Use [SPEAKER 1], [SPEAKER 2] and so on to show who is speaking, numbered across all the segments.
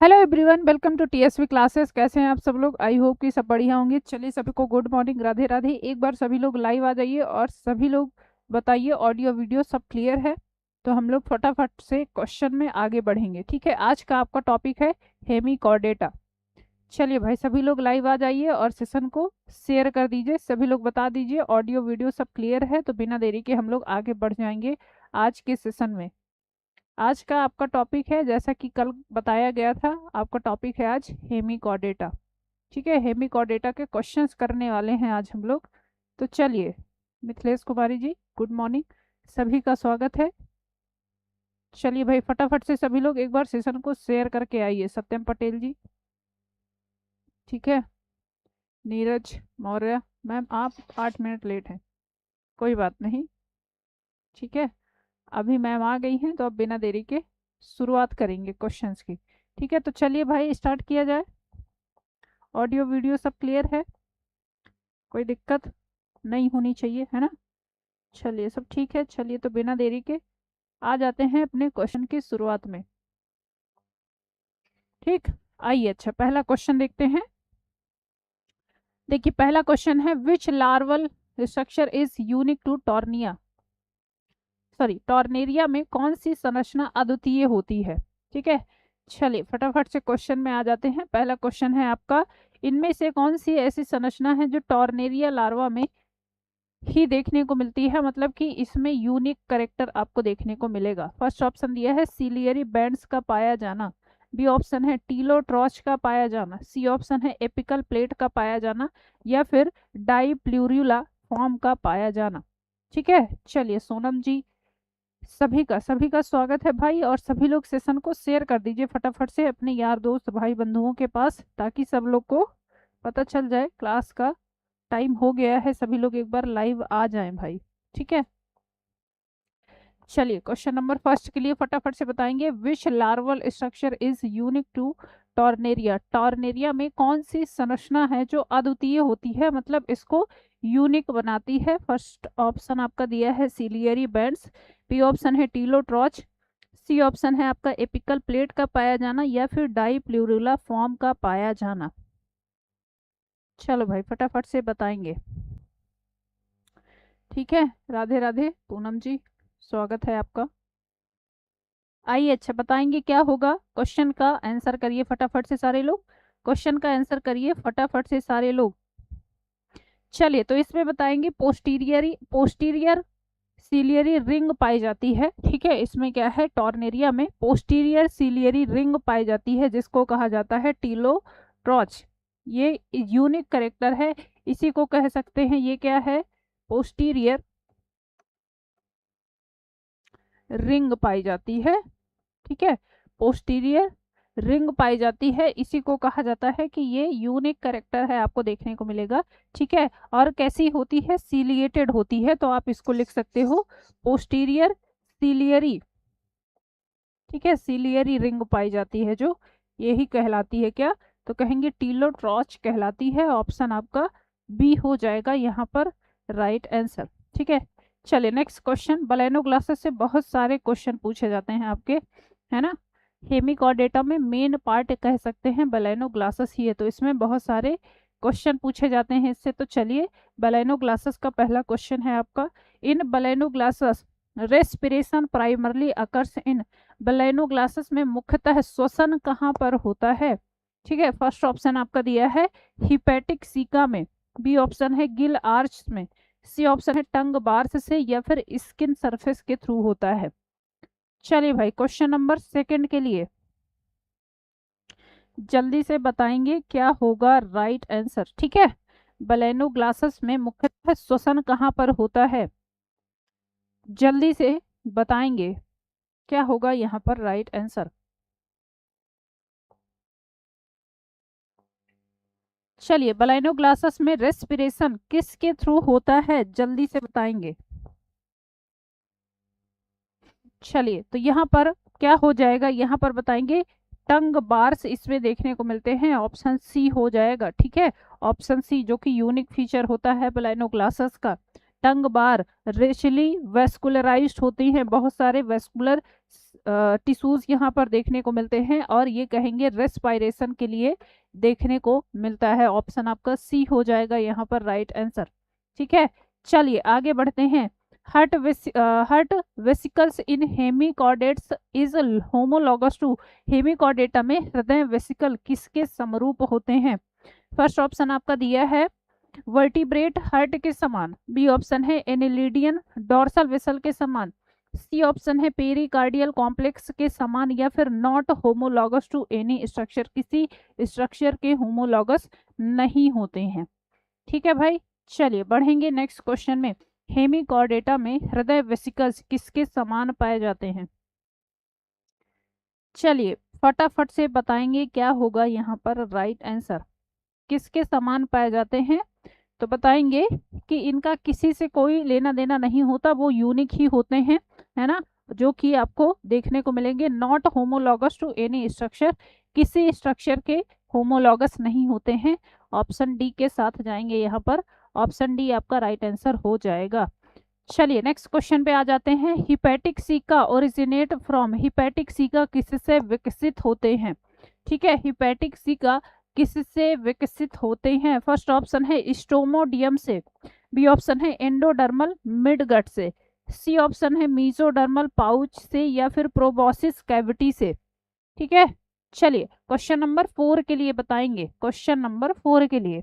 [SPEAKER 1] Hello everyone, welcome to TSV classes. कैसे हैं आप सब लोग? आई होप कि सब बढ़िया होंगे। चलिए, सभी को गुड मॉर्निंग, राधे राधे। एक बार सभी लोग लाइव आ जाइए और सभी लोग बताइए ऑडियो वीडियो सब क्लियर है, तो हम लोग फटाफट से क्वेश्चन में आगे बढ़ेंगे। ठीक है, आज का आपका टॉपिक है हेमिकॉर्डेटा। चलिए भाई, सभी लोग लाइव आ जाइए और सेशन को शेयर कर दीजिए। सभी लोग बता दीजिए ऑडियो वीडियो सब क्लियर है, तो बिना देरी के हम लोग आगे बढ़ जाएंगे आज के सेशन में। आज का आपका टॉपिक है, जैसा कि कल बताया गया था, आपका टॉपिक है आज हेमिकॉर्डेटा। ठीक है, हेमिकॉर्डेटा के क्वेश्चंस करने वाले हैं आज हम लोग। तो चलिए, मिथिलेश कुमारी जी गुड मॉर्निंग, सभी का स्वागत है। चलिए भाई, फटाफट से सभी लोग एक बार सेशन को शेयर करके आइए। सत्यम पटेल जी, ठीक है। नीरज मौर्य मैम, आप 8 मिनट लेट हैं, कोई बात नहीं। ठीक है, अभी मैम आ गई हैं, तो अब बिना देरी के शुरुआत करेंगे क्वेश्चंस की। ठीक है, तो चलिए भाई स्टार्ट किया जाए। ऑडियो वीडियो सब क्लियर है, कोई दिक्कत नहीं होनी चाहिए, है ना? चलिए, सब ठीक है। चलिए, तो बिना देरी के आ जाते हैं अपने क्वेश्चन की शुरुआत में। ठीक, आइए। अच्छा, पहला क्वेश्चन देखते हैं। देखिए, पहला क्वेश्चन है, which larval structure is unique to tornaria में कौन सी संरचना अद्वितीय होती है? ठीक है, चलिए फटाफट से क्वेश्चन में आ जाते हैं। पहला क्वेश्चन है आपका, इनमें से कौन सी ऐसी संरचना है जो टॉर्नेरिया लार्वा में ही देखने को मिलती है, मतलब कि इसमें यूनिक करेक्टर आपको देखने को मिलेगा? फर्स्ट ऑप्शन दिया है सिलियरी बैंड्स का पाया जाना, बी ऑप्शन है टीलोट्रॉच का पाया जाना, सी ऑप्शन है एपिकल प्लेट का पाया जाना, या फिर डाईप्लूरुला फॉर्म का पाया जाना। ठीक है, चलिए सोनम जी, सभी का स्वागत है भाई, और सभी लोग सेशन को शेयर कर दीजिए फटाफट से अपने यार दोस्त भाई बंधुओं के पास, ताकि सब लोग को पता चल जाए क्लास का टाइम हो गया है। सभी लोग एक बार लाइव आ जाएं भाई, ठीक है। चलिए, क्वेश्चन नंबर फर्स्ट के लिए फटाफट से बताएंगे, which larval structure is unique to tornaria? Tornaria में कौन सी संरचना है जो अद्वितीय होती है, मतलब इसको यूनिक बनाती है? फर्स्ट ऑप्शन आपका दिया है सिलियरी बैंड्स, बी ऑप्शन है टीलोट्रॉच, सी ऑप्शन है आपका एपिकल प्लेट का पाया जाना, या फिर डाईप्लूरुला फॉर्म का पाया जाना। चलो भाई, फटाफट से बताएंगे। ठीक है, राधे राधे पूनम जी, स्वागत है आपका। आइए, अच्छा बताएंगे क्या होगा। क्वेश्चन का आंसर करिए फटाफट से सारे लोग, क्वेश्चन का आंसर करिए फटाफट से सारे लोग। चलिए, तो इसमें बताएंगे पोस्टीरियर सीलियरी रिंग पाई जाती है। ठीक है, इसमें क्या है, टॉर्नेरिया में पोस्टीरियर सीलियरी रिंग पाई जाती है, जिसको कहा जाता है टीलोट्रॉच। ये यूनिक करेक्टर है, इसी को कह सकते हैं। ये क्या है, पोस्टीरियर रिंग पाई जाती है। ठीक है, पोस्टीरियर रिंग पाई जाती है, इसी को कहा जाता है कि ये यूनिक करेक्टर है, आपको देखने को मिलेगा। ठीक है, और कैसी होती है, सीलिएटेड होती है, तो आप इसको लिख सकते हो पोस्टीरियर सीलियरी। ठीक है, सीलियरी रिंग पाई जाती है जो, यही कहलाती है क्या, तो कहेंगे टीलोट्रॉच कहलाती है। ऑप्शन आपका बी हो जाएगा यहाँ पर राइट आंसर। ठीक है, चलिए नेक्स्ट क्वेश्चन। बलेनो ग्लासेस से बहुत सारे क्वेश्चन पूछे जाते हैं आपके, है ना? हेमिकॉर्डेटा में मेन पार्ट कह सकते हैं बलेनो ग्लासेस ही है, तो इसमें बहुत सारे क्वेश्चन पूछे जाते हैं इससे। तो चलिए, बलेनो ग्लासेस का पहला क्वेश्चन है आपका, in Balanoglossus respiration primarily occurs in. Balanoglossus में मुख्यतः श्वसन कहाँ पर होता है? ठीक है, फर्स्ट ऑप्शन आपका दिया है हिपैटिक सीका में, बी ऑप्शन है गिल आर्च में, सी ऑप्शन है टंग बार्स से, या फिर स्किन सरफेस के थ्रू होता है। चलिए भाई, क्वेश्चन नंबर सेकंड के लिए जल्दी से बताएंगे क्या होगा राइट आंसर। ठीक है, बलेनो ग्लासेस में मुख्यतः श्वसन कहाँ पर होता है, जल्दी से बताएंगे क्या होगा यहाँ पर राइट आंसर। चलिए, बलेनो ग्लासेस में रेस्पिरेशन किसके थ्रू होता है, जल्दी से बताएंगे। चलिए, तो यहाँ पर क्या हो जाएगा, यहाँ पर बताएंगे टंग बार्स इसमें देखने को मिलते हैं, ऑप्शन सी हो जाएगा। ठीक है, ऑप्शन सी, जो कि यूनिक फीचर होता है बलेनो ग्लासेस का, टंग बार रिचली वेस्कुलराइज्ड होती हैं, बहुत सारे वेस्कुलर टिश्यूज यहाँ पर देखने को मिलते हैं, और ये कहेंगे रेस्पायरेशन के लिए देखने को मिलता है। ऑप्शन आपका सी हो जाएगा यहाँ पर राइट आंसर। ठीक है, चलिए आगे बढ़ते हैं। Heart vesicles in hemichordates is homologous to. Hemichordata में हृदय वेसिकल किसके समरूप होते हैं? फर्स्ट ऑप्शन आपका दिया है वर्टिब्रेट हार्ट के समान, बी ऑप्शन है एनिलिडियन डॉर्सल वेसल के समान, सी ऑप्शन है पेरिकार्डियल कॉम्प्लेक्स के समान, या फिर not homologous to any structure, किसी स्ट्रक्चर के होमोलॉगस नहीं होते हैं। ठीक है भाई, चलिए बढ़ेंगे नेक्स्ट क्वेश्चन में। हेमिकॉर्डेटा में हृदय वेसिकल्स किसके समान पाए जाते हैं? चलिए फटाफट से बताएंगे क्या होगा यहाँ पर राइट आंसर। किसके समान पाए जाते हैं? तो बताएंगे कि इनका किसी से कोई लेना देना नहीं होता, वो यूनिक ही होते हैं, है ना, जो कि आपको देखने को मिलेंगे। Not homologous to any structure, किसी स्ट्रक्चर के होमोलॉगस नहीं होते हैं। ऑप्शन डी के साथ जाएंगे यहाँ पर, ऑप्शन डी आपका राइट आंसर हो जाएगा। चलिए नेक्स्ट क्वेश्चन पे आ जाते हैं। Hepatic caeca originate from, hepatic caeca किससे विकसित होते हैं? ठीक है, हिपैटिक सीका किससे विकसित होते हैं? फर्स्ट ऑप्शन है स्टोमोडियम से, बी ऑप्शन है एंडोडर्मल मिडगट से, सी ऑप्शन है मीजोडर्मल पाउच से, या फिर प्रोबॉसिस कैविटी से। ठीक है, चलिए क्वेश्चन नंबर 4 के लिए बताएंगे। क्वेश्चन नंबर 4 के लिए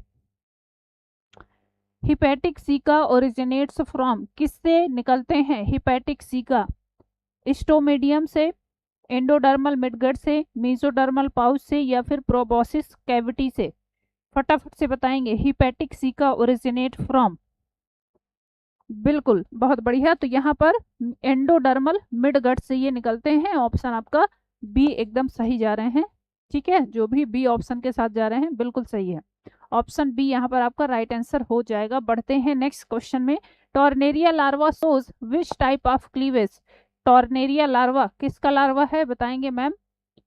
[SPEAKER 1] हिपैटिक सीका ओरिजिनेट्स फ्रॉम, किससे निकलते हैं हिपैटिक सीका? स्टोमेडियम से, एंडोडर्मल मिडगट से, मीजोडर्मल पाउच से, या फिर प्रोबॉसिस कैविटी से। फटाफट से बताएंगे हिपैटिक सीका ओरिजिनेट फ्रॉम। बिल्कुल, बहुत बढ़िया। तो यहाँ पर एंडोडर्मल मिडगट से ये निकलते हैं। ऑप्शन आपका बी एकदम सही जा रहे हैं। ठीक है, जो भी बी ऑप्शन के साथ जा रहे हैं बिल्कुल सही है। ऑप्शन बी यहाँ पर आपका राइट आंसर हो जाएगा। बढ़ते हैं नेक्स्ट क्वेश्चन में। Tornaria larva shows which type of cleavage? Tornaria larva किसका लार्वा है बताएंगे मैम?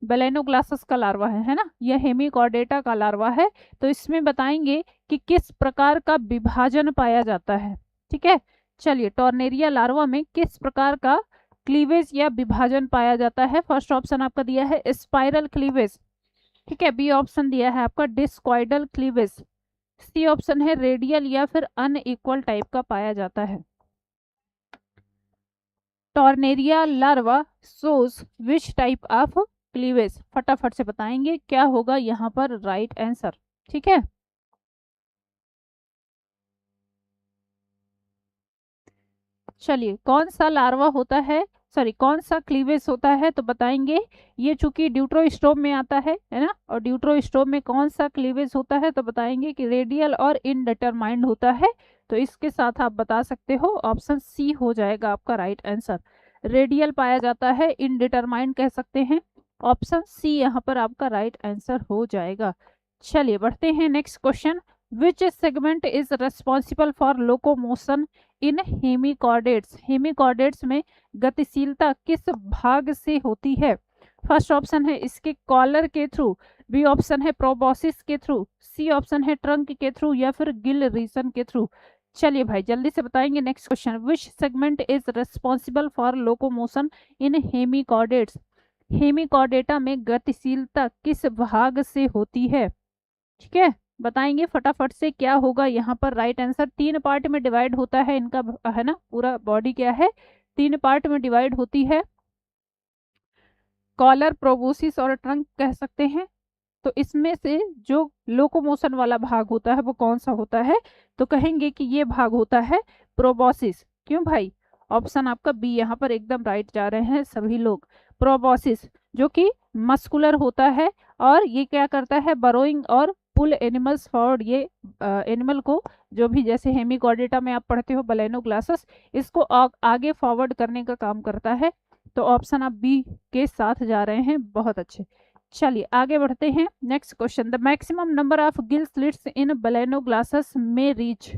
[SPEAKER 1] बेलेनोग्लासस का लार्वा है ना, यह हेमिकॉर्डेटा का लार्वा है। तो इसमें बताएंगे कि किस प्रकार का विभाजन पाया जाता है। ठीक है, चलिए टॉर्नेरिया लार्वा में किस प्रकार का क्लीवेज या विभाजन पाया जाता है? फर्स्ट ऑप्शन आपका दिया है स्पाइरल क्लीवेज। ठीक है, बी ऑप्शन दिया है आपका डिस्कॉइडल क्लीवेज, सी ऑप्शन है रेडियल या फिर अनइक्वल टाइप का पाया जाता है। Tornaria larva shows which type of cleavage? फटाफट से बताएंगे क्या होगा यहाँ पर राइट आंसर। ठीक है, चलिए कौन सा लार्वा होता है, सॉरी कौन सा क्लीवेज होता है? तो बताएंगे ये चूंकि ड्यूट्रोस्टोम में आता है ना, और ड्यूट्रोस्टोम में कौन सा क्लीवेज होता है? तो बताएंगे कि रेडियल और इनडिटरमाइंड होता है। तो इसके साथ आप बता सकते हो ऑप्शन सी हो जाएगा आपका राइट आंसर। रेडियल पाया जाता है, इनडिटरमाइंड कह सकते हैं। ऑप्शन सी यहाँ पर आपका राइट आंसर हो जाएगा। चलिए बढ़ते हैं next question. Which segment is responsible for locomotion in hemichordates? Hemichordates में गतिशीलता किस भाग से होती है? फर्स्ट ऑप्शन है इसके कॉलर के थ्रू, बी ऑप्शन है प्रोबॉसिस के थ्रू, सी ऑप्शन है ट्रंक के थ्रू, या फिर गिल रीजन के थ्रू। चलिए भाई जल्दी से बताएंगे next question. Which segment is responsible for locomotion in hemichordates? Hemichordata में गतिशीलता किस भाग से होती है? ठीक है, बताएंगे फटाफट से क्या होगा यहाँ पर राइट आंसर। 3 पार्ट में डिवाइड होता है इनका, है ना, पूरा बॉडी क्या है 3 पार्ट में डिवाइड होती है। कॉलर, प्रोबोसिस और ट्रंक कह सकते हैं। तो इसमें से जो लोकोमोशन वाला भाग होता है वो कौन सा होता है? तो कहेंगे कि ये भाग होता है प्रोबोसिस। क्यों भाई? ऑप्शन आपका बी यहाँ पर एकदम राइट जा रहे हैं सभी लोग। प्रोबोसिस जो कि मस्कुलर होता है, और ये क्या करता है बरोइंग और पुल एनिमल्स फॉरवर्ड। ये एनिमल को, जो भी जैसे हेमिकॉर्डेटा में आप पढ़ते हो बेलेनोग्लासस, इसको आगे फॉरवर्ड करने का काम करता है। तो ऑप्शन आप बी के साथ जा रहे हैं, बहुत अच्छे। चलिए आगे बढ़ते हैं next question. The maximum number of gill slits in Balanoglossus में रीच?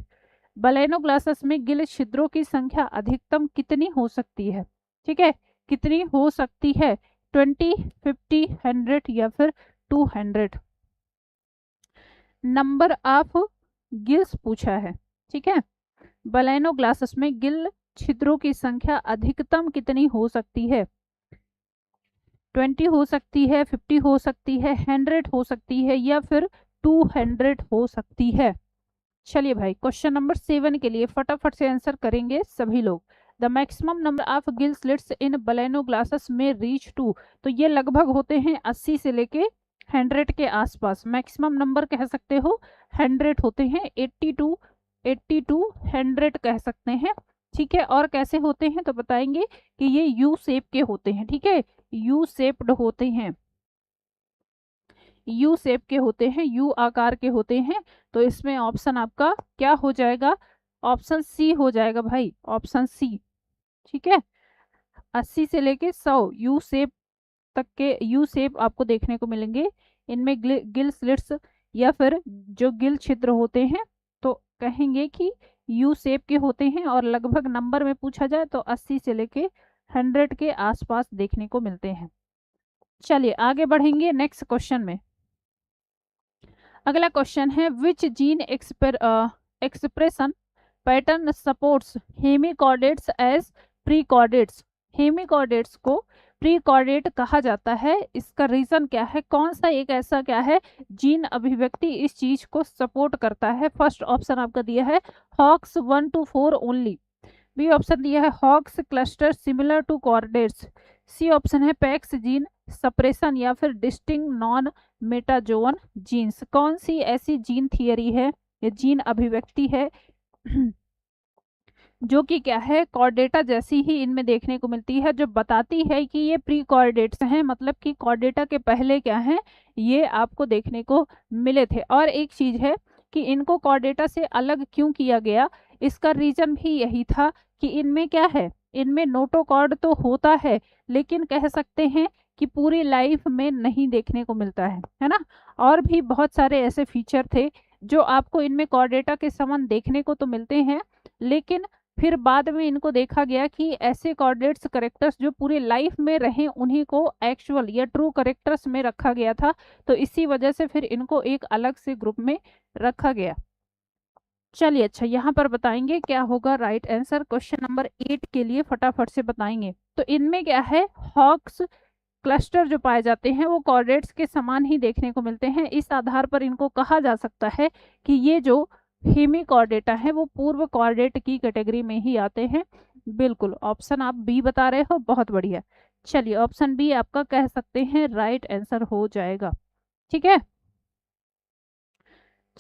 [SPEAKER 1] बेलेनोग्लासस में गिल छिद्रों की संख्या अधिकतम कितनी हो सकती है? ठीक है, कितनी हो सकती है? 20, 50, 100 या फिर 200? नंबर ऑफ गिल्स पूछा है। ठीक है, बलैनो ग्लासेस में गिल छिद्रों की संख्या अधिकतम कितनी हो सकती है? 20 हो सकती है, 50 हो सकती है, 100 हो सकती है, या फिर 200 हो सकती है। चलिए भाई, क्वेश्चन नंबर 7 के लिए फटाफट से आंसर करेंगे सभी लोग। The maximum number of gill slits in Balanoglossus में रीच टू, तो ये लगभग होते हैं 80 से लेके 100 के आसपास। मैक्सिमम नंबर कह सकते हो 100 होते हैं, 80 टू 100 कह सकते हैं। ठीक है, और कैसे होते हैं तो बताएंगे कि ये यू शेप के होते हैं। ठीक है, यू शेप्ड होते हैं, यू शेप के होते हैं, यू आकार के होते हैं। तो इसमें ऑप्शन आपका क्या हो जाएगा? ऑप्शन सी हो जाएगा भाई, ऑप्शन सी। ठीक है, 80 से लेके 100 यू शेप तक के यू शेप आपको देखने को मिलेंगे। इनमें गिल स्लिट्स या फिर जो गिल छिद्र होते हैं तो कहेंगे कि यू शेप के होते हैं, और लगभग नंबर में पूछा जाए तो 80 से लेके 100 के आसपास देखने को मिलते हैं। चलिए आगे बढ़ेंगे नेक्स्ट क्वेश्चन में। अगला क्वेश्चन है which gene expression pattern supports hemichordates as prechordates. Hemichordates को प्रीकॉर्डेट कहा जाता है, इसका रीजन क्या है? कौन सा एक ऐसा क्या है जीन अभिव्यक्ति इस चीज को सपोर्ट करता है? फर्स्ट ऑप्शन आपका दिया है Hox 1 to 4 only. B option दिया है Hox cluster similar to chordates. C option है पैक्स जीन सप्रेशन या फिर डिस्टिंग नॉन मेटाजोन जीन्स। कौन सी ऐसी जीन थियरी है या जीन अभिव्यक्ति है जो कि क्या है कॉर्डेटा जैसी ही इनमें देखने को मिलती है, जो बताती है कि ये प्री कॉर्डेट्स हैं, मतलब कि कॉर्डेटा के पहले क्या है ये आपको देखने को मिले थे। और एक चीज है कि इनको कॉर्डेटा से अलग क्यों किया गया, इसका रीजन भी यही था कि इनमें क्या है, इनमें नोटोकॉर्ड तो होता है लेकिन कह सकते हैं कि पूरी लाइफ में नहीं देखने को मिलता है ना। और भी बहुत सारे ऐसे फीचर थे जो आपको इनमें कॉर्डेटा के समान देखने को तो मिलते हैं, लेकिन फिर बाद में इनको देखा गया कि ऐसे कॉर्डेट्स करेक्टर्स जो पूरी लाइफ में रहे उन्हीं को एक्चुअल या ट्रू करेक्टर्स में रखा गया था। तो इसी वजह से फिर इनको एक अलग से ग्रुप में रखा गया। चलिए अच्छा, यहाँ पर बताएंगे क्या होगा राइट आंसर क्वेश्चन नंबर 8 के लिए, फटाफट से बताएंगे। तो इनमें क्या है हॉक्स क्लस्टर जो पाए जाते हैं वो कॉर्डेट्स के समान ही देखने को मिलते हैं। इस आधार पर इनको कहा जा सकता है कि ये जो हेमिकॉर्डेटा है वो पूर्व कॉर्डेट की कैटेगरी में ही आते हैं। बिल्कुल, ऑप्शन आप बी बता रहे हो, बहुत बढ़िया। चलिए ऑप्शन बी आपका कह सकते हैं राइट आंसर हो जाएगा। ठीक है,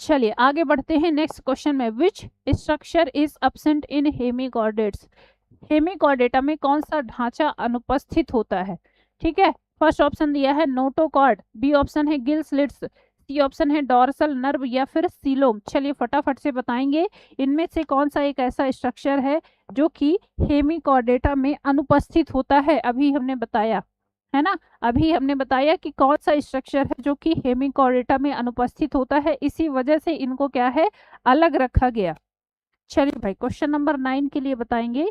[SPEAKER 1] चलिए आगे बढ़ते हैं नेक्स्ट क्वेश्चन में। Which structure is absent in hemichordates. Hemichordata में कौन सा ढांचा अनुपस्थित होता है? ठीक है, फर्स्ट ऑप्शन दिया है नोटोकॉर्ड, बी ऑप्शन है गिल स्लिट्स, सी ऑप्शन है डॉर्सल नर्व या फिर सीलोम। चलिए फटाफट से बताएंगे इनमें से कौन सा एक ऐसा स्ट्रक्चर है जो कि हेमिकॉर्डेटा में अनुपस्थित होता है। अभी हमने बताया है ना, अभी हमने बताया कि कौन सा स्ट्रक्चर है जो कि हेमिकॉर्डेटा में अनुपस्थित होता है, इसी वजह से इनको क्या है अलग रखा गया। चलिए भाई क्वेश्चन नंबर 9 के लिए बताएंगे।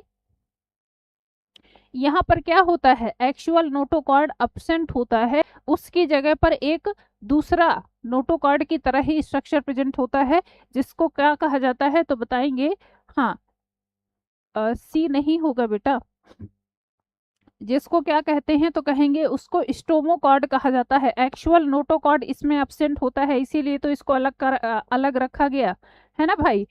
[SPEAKER 1] यहाँ पर क्या होता है एक्चुअल नोटोकॉर्ड अब्सेंट होता है, उसकी जगह पर एक दूसरा नोटोकॉर्ड की तरह ही स्ट्रक्चर प्रेजेंट होता है, जिसको क्या कहा जाता है तो बताएंगे। हाँ, सी नहीं होगा बेटा, जिसको क्या कहते हैं तो कहेंगे उसको स्टोमोकॉर्ड कहा जाता है। एक्चुअल नोटोकॉर्ड इसमें अब्सेंट होता है, इसीलिए तो इसको अलग रखा गया है ना भाई।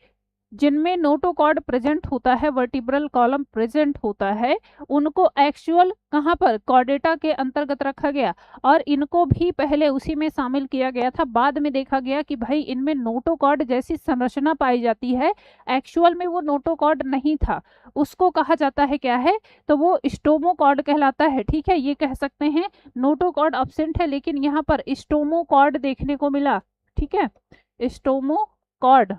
[SPEAKER 1] जिनमें नोटोकॉर्ड प्रेजेंट होता है, वर्टिब्रल कॉलम प्रेजेंट होता है, उनको एक्चुअल कहाँ पर कॉर्डेटा के अंतर्गत रखा गया, और इनको भी पहले उसी में शामिल किया गया था। बाद में देखा गया कि भाई इनमें नोटोकॉर्ड जैसी संरचना पाई जाती है, एक्चुअल में वो नोटोकॉर्ड नहीं था, उसको कहा जाता है क्या है तो वो स्टोमोकॉर्ड कहलाता है। ठीक है, ये कह सकते हैं नोटोकॉर्ड अब्सेंट है लेकिन यहाँ पर स्टोमोकॉर्ड देखने को मिला। ठीक है, स्टोमोकॉर्ड,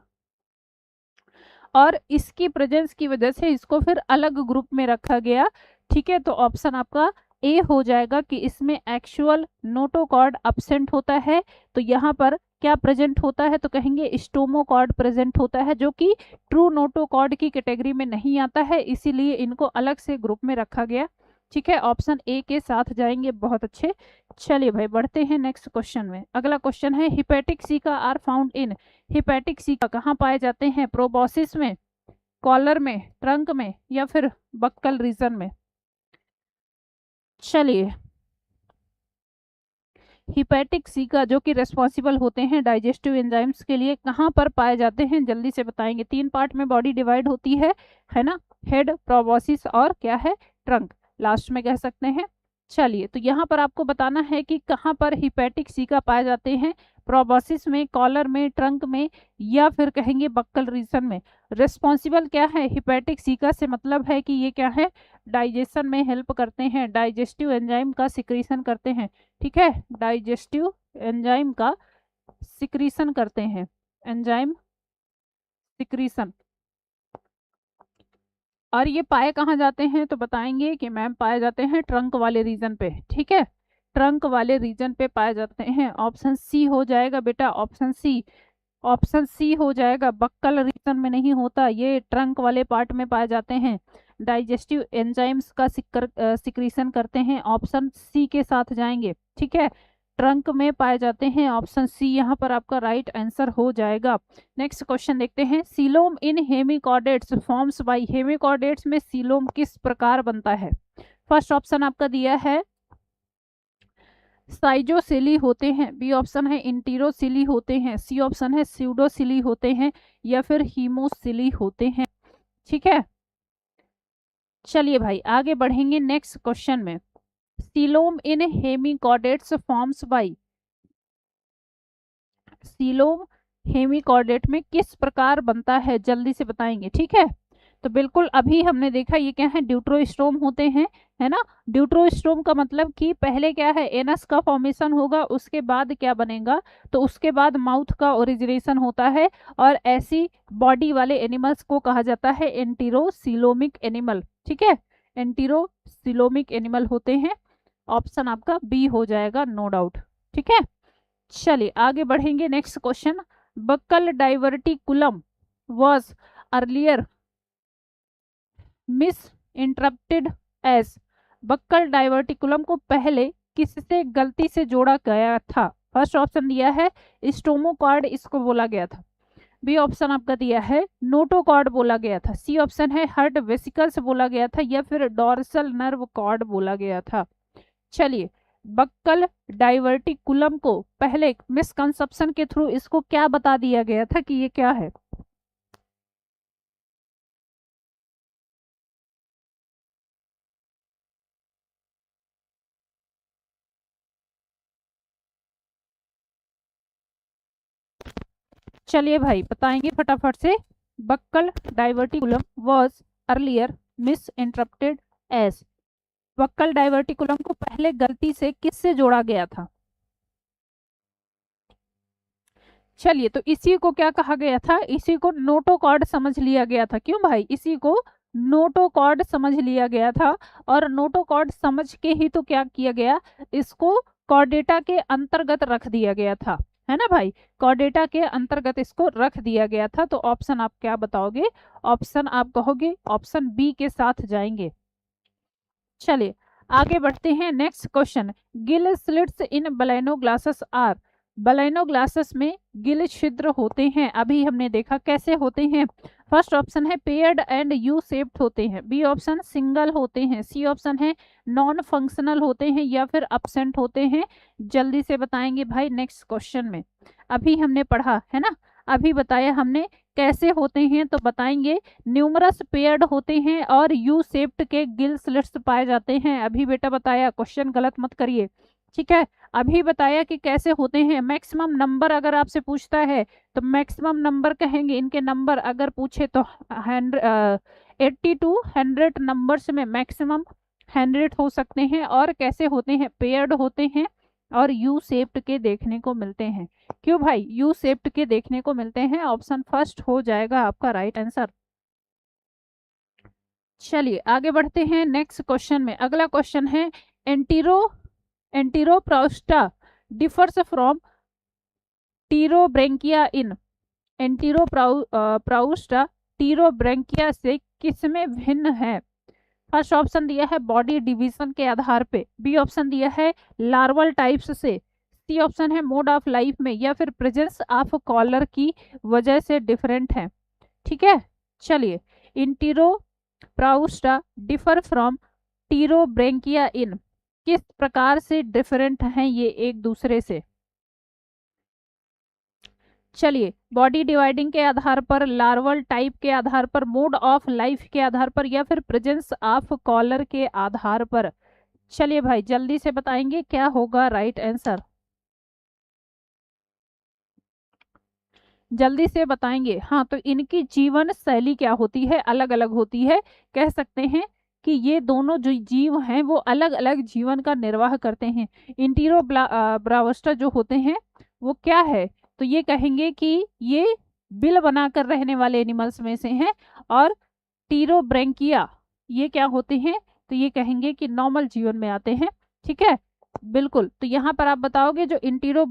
[SPEAKER 1] और इसकी प्रेजेंस की वजह से इसको फिर अलग ग्रुप में रखा गया। ठीक है, तो ऑप्शन आपका ए हो जाएगा कि इसमें एक्चुअल नोटोकॉर्ड अब्सेंट होता है, तो यहाँ पर क्या प्रेजेंट होता है तो कहेंगे स्टोमोकॉर्ड प्रेजेंट होता है, जो कि ट्रू नोटोकॉर्ड की कैटेगरी में नहीं आता है, इसीलिए इनको अलग से ग्रुप में रखा गया। ठीक है, ऑप्शन ए के साथ जाएंगे, बहुत अच्छे। चलिए भाई बढ़ते हैं नेक्स्ट क्वेश्चन में। अगला क्वेश्चन है हिपैटिक सिका आर फाउंड इन। हिपैटिक सिका कहाँ पाए जाते हैं? प्रोबॉसिस में, कॉलर में, ट्रंक में, या फिर बक्कल रीजन में? चलिए, हिपैटिक सीका जो कि रेस्पॉन्सिबल होते हैं डाइजेस्टिव एंजाइम्स के लिए, कहाँ पर पाए जाते हैं? जल्दी से बताएंगे। 3 पार्ट में बॉडी डिवाइड होती है ना? हेड, प्रोबॉसिस और क्या है? ट्रंक, लास्ट में कह सकते हैं। चलिए, तो यहाँ पर आपको बताना है कि कहाँ पर हिपैटिक सीका पाए जाते हैं। प्रोबॉसिस में, कॉलर में, ट्रंक में, या फिर कहेंगे बक्कल रीजन में। रिस्पॉन्सिबल क्या है? हिपैटिक सीका से मतलब है कि ये क्या है? डाइजेशन में हेल्प करते हैं, डाइजेस्टिव एंजाइम का सिक्रीशन करते हैं। ठीक है, डाइजेस्टिव एंजाइम का सिक्रीशन करते हैं, एंजाइम सिक्रीशन। और ये पाए कहाँ जाते हैं? तो बताएंगे कि मैम पाए जाते हैं ट्रंक वाले रीजन पे। ठीक है, ट्रंक वाले रीजन पे पाए जाते हैं। ऑप्शन सी हो जाएगा बेटा, ऑप्शन सी, ऑप्शन सी हो जाएगा। बक्कल रीजन में नहीं होता, ये ट्रंक वाले पार्ट में पाए जाते हैं। डाइजेस्टिव एंजाइम्स का सिक्रीशन करते हैं, ऑप्शन सी के साथ जाएंगे। ठीक है, ट्रंक में पाए जाते हैं, ऑप्शन सी यहाँ पर आपका राइट आंसर हो जाएगा। नेक्स्ट क्वेश्चन देखते हैं। सीलोम इन हेमिकॉर्डेट्स फॉर्म्स बाय, हेमिकॉर्डेट्स में सीलोम किस प्रकार बनता है? फर्स्ट ऑप्शन आपका दिया है साइजोसिली होते हैं, बी ऑप्शन है इंटीरोसिली होते हैं, सी ऑप्शन है स्यूडोसिली होते हैं, या फिर हीमोसिली होते हैं। ठीक है, चलिए भाई आगे बढ़ेंगे नेक्स्ट क्वेश्चन में। सीलोम इन hemichordates forms bye, coelom hemichordate में किस प्रकार बनता है? जल्दी से बताएंगे। ठीक है, तो बिल्कुल अभी हमने देखा ये क्या है? ड्यूट्रोस्टोम होते हैं, है ना? ड्यूट्रोस्टोम का मतलब कि पहले क्या है? एनस का फॉर्मेशन होगा, उसके बाद क्या बनेगा? तो उसके बाद माउथ का ओरिजिनेशन होता है, और ऐसी बॉडी वाले एनिमल्स को कहा जाता है एंटीरोसिलोमिक एनिमल। ठीक है, एंटीरोसिलोमिक एनिमल होते हैं। ऑप्शन आपका बी हो जाएगा, नो डाउट। ठीक है, चलिए आगे बढ़ेंगे next question. Buccal diverticulum was earlier misinterpreted as, buccal diverticulum को पहले किससे गलती से जोड़ा गया था? फर्स्ट ऑप्शन दिया है स्टोमोकॉर्ड, इसको बोला गया था। बी ऑप्शन आपका दिया है नोटोकॉर्ड बोला गया था, सी ऑप्शन है हार्ट वेसिकल्स बोला गया था, या फिर डॉर्सल नर्व कॉर्ड बोला गया था। चलिए, बक्कल डाइवर्टिकुलम को पहले मिसकंसेप्शन के थ्रू इसको क्या बता दिया गया था कि ये क्या है? चलिए भाई बताएंगे फटाफट से। Buccal diverticulum was earlier misinterpreted as, buccal diverticulum को पहले गलती से किससे जोड़ा गया था? चलिए, तो इसी को क्या कहा गया था? इसी को नोटोकॉर्ड समझ लिया गया था। क्यों भाई? इसी को नोटोकॉर्ड समझ लिया गया था, और नोटोकॉर्ड समझ के ही तो क्या किया गया? इसको कॉर्डेटा के अंतर्गत रख दिया गया था, है ना भाई? कॉर्डेटा के अंतर्गत इसको रख दिया गया था। तो ऑप्शन आप क्या बताओगे? ऑप्शन आप कहोगे ऑप्शन बी के साथ जाएंगे। चलिए आगे बढ़ते हैं next question. Gill slits in Balanoglossus are, Balanoglossus में गिल छिद्र होते हैं, अभी हमने देखा कैसे होते हैं। फर्स्ट ऑप्शन है पेयर्ड एंड यू शेप्ड होते हैं, बी ऑप्शन सिंगल होते हैं, सी ऑप्शन है नॉन फंक्शनल होते हैं, या फिर अब्सेंट होते हैं। जल्दी से बताएंगे भाई नेक्स्ट क्वेश्चन में। अभी हमने पढ़ा है ना, अभी बताया हमने कैसे होते हैं, तो बताएंगे न्यूमरस पेयर्ड होते हैं और यू शेप्ड के गिल स्लिट्स पाए जाते हैं। अभी बेटा बताया, क्वेश्चन गलत मत करिए। ठीक है, अभी बताया कि कैसे होते हैं। मैक्सिमम नंबर अगर आपसे पूछता है तो मैक्सिमम नंबर कहेंगे, इनके नंबर अगर पूछे तो 80 टू 100 नंबर्स में मैक्सिमम 100 हो सकते हैं। और कैसे होते हैं? पेयर्ड होते हैं और यू शेप्ड के देखने को मिलते हैं। क्यों भाई? यू शेप्ड के देखने को मिलते हैं, ऑप्शन फर्स्ट हो जाएगा आपका राइट आंसर। चलिए आगे बढ़ते हैं नेक्स्ट क्वेश्चन में। अगला क्वेश्चन है एंटीरोप्राउस्टा डिफर्स फ्रॉम टीरोब्रेंकिया इन, एंटीरोप्राउस्टा टीरोब्रेंकिया से किसमें भिन्न है? फर्स्ट ऑप्शन दिया है बॉडी डिवीजन के आधार पे, बी ऑप्शन दिया है लार्वल टाइप्स से, सी ऑप्शन है मोड ऑफ लाइफ में, या फिर प्रेजेंस ऑफ कॉलर की वजह से डिफरेंट है। ठीक है, चलिए इंटीरोप्राउस्टा डिफर फ्रॉम टीरोब्रेंकिया इन, किस प्रकार से डिफरेंट हैं ये एक दूसरे से? चलिए, बॉडी डिवाइडिंग के आधार पर, लार्वल टाइप के आधार पर, मोड ऑफ लाइफ के आधार पर, या फिर प्रेजेंस ऑफ कॉलर के आधार पर। चलिए भाई जल्दी से बताएंगे क्या होगा राइट आंसर, जल्दी से बताएंगे। हाँ, तो इनकी जीवन शैली क्या होती है, अलग अलग होती है। कह सकते हैं कि ये दोनों जो जीव हैं वो अलग अलग जीवन का निर्वाह करते हैं। इंटीरो ब्रावस्टा जो होते हैं वो क्या है, तो ये कहेंगे कि ये बिल बनाकर रहने वाले एनिमल्स में से हैं। और टीरोब्रेंकिया ये क्या होते हैं, तो ये कहेंगे कि नॉर्मल जीवन में आते हैं। ठीक है, बिल्कुल। तो यहाँ पर आप बताओगे जो इंटीरो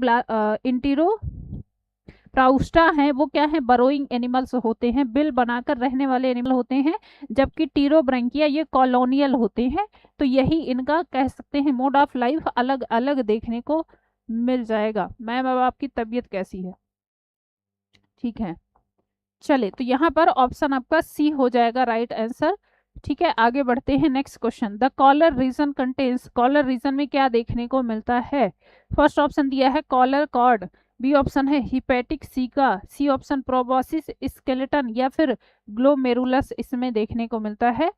[SPEAKER 1] प्राउस्टा हैं वो क्या है, बरोइंग एनिमल्स होते हैं, बिल बनाकर रहने वाले एनिमल होते हैं। जबकि टीरोब्रेंकिया ये कॉलोनियल होते हैं। तो यही इनका कह सकते हैं मोड ऑफ लाइफ अलग अलग देखने को मिल जाएगा। मैम अब आपकी तबीयत कैसी है? ठीक है, चले तो यहाँ पर ऑप्शन आपका सी हो जाएगा राइट आंसर। ठीक है, आगे बढ़ते हैं next question. The collar region contains, collar region में क्या देखने को मिलता है? फर्स्ट ऑप्शन दिया है कॉलर कॉर्ड, बी ऑप्शन है hepatic caeca, C option proboscis skeleton, या फिर ग्लोमेरुलस इसमें देखने को मिलता है।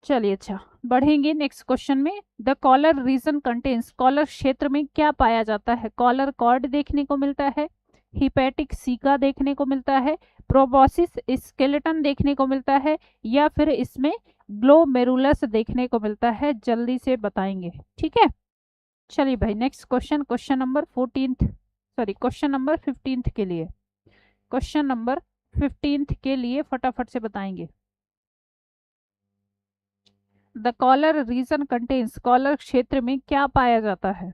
[SPEAKER 1] चलिए अच्छा, बढ़ेंगे नेक्स्ट क्वेश्चन में। The collar region contains, collar क्षेत्र में क्या पाया जाता है? कॉलर कॉर्ड देखने को मिलता है, हिपैटिक सीका देखने को मिलता है, प्रोबोसिस स्केलेटन देखने को मिलता है, या फिर इसमें ग्लोमेरुलस देखने को मिलता है। जल्दी से बताएंगे। ठीक है, चलिए भाई next question, question number 14th, sorry question number 15th के लिए, क्वेश्चन नंबर 15th के लिए फटाफट से बताएंगे। The collar region contains, collar क्षेत्र में क्या पाया जाता है?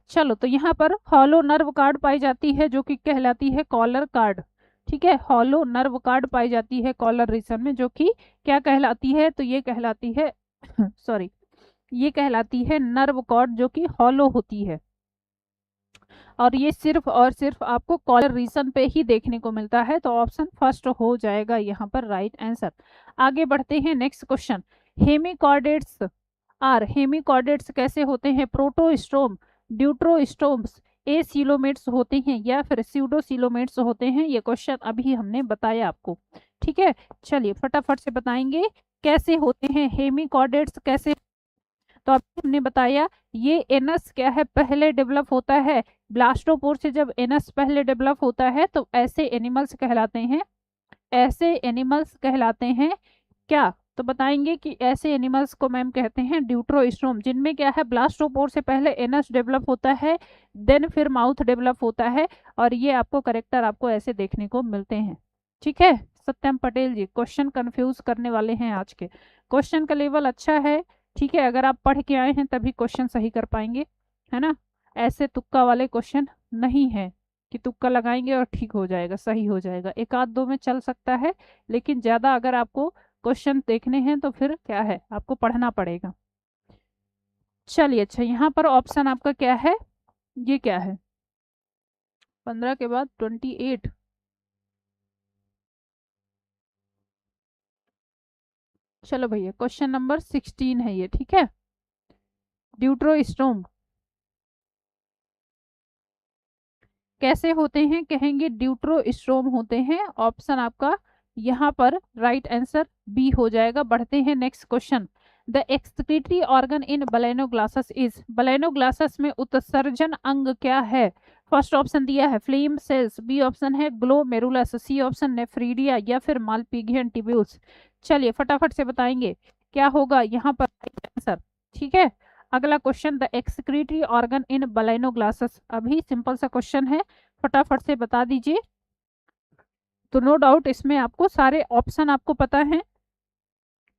[SPEAKER 1] चलो तो यहाँ पर हॉलो नर्व कार्ड पाई जाती है जो कि कहलाती है कॉलर कार्ड। ठीक है, हॉलो नर्व कार्ड पाई जाती है कॉलर रीजन में, जो कि क्या कहलाती है, तो ये कहलाती है सॉरी ये कहलाती है नर्व कॉर्ड जो कि हॉलो होती है। और ये सिर्फ और सिर्फ आपको कॉलर रीजन पे ही देखने को मिलता है। तो ऑप्शन फर्स्ट हो जाएगा यहाँ पर राइट आंसर। आगे बढ़ते हैं next question. Hemichordates are, hemichordates कैसे होते हैं? प्रोटोस्टोम, ड्यूट्रोस्टोम्स, एसिलोमेट्स होते हैं, या फिर स्यूडोसिलोमेट्स होते हैं। ये क्वेश्चन अभी हमने बताया आपको। ठीक है, चलिए फटाफट से बताएंगे कैसे होते हैं हेमिकॉर्डेट्स, कैसे। तो अभी हमने बताया ये एनस क्या है, पहले डेवलप होता है। ब्लास्टोपोर से जब एनस पहले डेवलप होता है तो ऐसे एनिमल्स कहलाते हैं, ऐसे एनिमल्स कहलाते हैं क्या? तो बताएंगे कि ऐसे एनिमल्स को मैम कहते हैं ड्यूट्रोस्टोम, जिनमें क्या है ब्लास्टोपोर से पहले एनस डेवलप होता है, देन फिर माउथ डेवलप होता है। और ये आपको करेक्टर आपको ऐसे देखने को मिलते हैं। ठीक है, सत्यम पटेल जी क्वेश्चन कंफ्यूज करने वाले हैं आज के। क्वेश्चन का लेवल अच्छा है। ठीक है, अगर आप पढ़ के आए हैं तभी क्वेश्चन सही कर पाएंगे, है ना। ऐसे तुक्का वाले क्वेश्चन नहीं है कि तुक्का लगाएंगे और ठीक हो जाएगा, सही हो जाएगा। एक आध दो में चल सकता है, लेकिन ज़्यादा अगर आपको क्वेश्चन देखने हैं तो फिर क्या है, आपको पढ़ना पड़ेगा। चलिए अच्छा, यहाँ पर ऑप्शन आपका क्या है, ये क्या है? 15 के बाद 28। चलो भैया क्वेश्चन नंबर 16 है ये। ठीक है, ड्यूट्रोस्टोम कैसे होते हैं? कहेंगे ड्यूट्रोस्टोम होते हैं। ऑप्शन आपका यहाँ पर राइट आंसर बी हो जाएगा। बढ़ते हैं next question. The excretory organ in Balanoglossus is, Balanoglossus में उत्सर्जन अंग क्या है? फर्स्ट ऑप्शन दिया है फ्लेम सेल्स, बी ऑप्शन है ग्लोमेरुलस, सी ऑप्शन नेफ्रीडिया, या फिर मालपिघियन ट्यूब्यूल्स। चलिए फटाफट से बताएंगे क्या होगा यहाँ पर आंसर। ठीक है, अगला question, the excretory organ in Balanoglossus, अभी सिंपल सा क्वेश्चन है, फटाफट से बता दीजिए। तो नो डाउट इसमें आपको सारे ऑप्शन आपको पता है।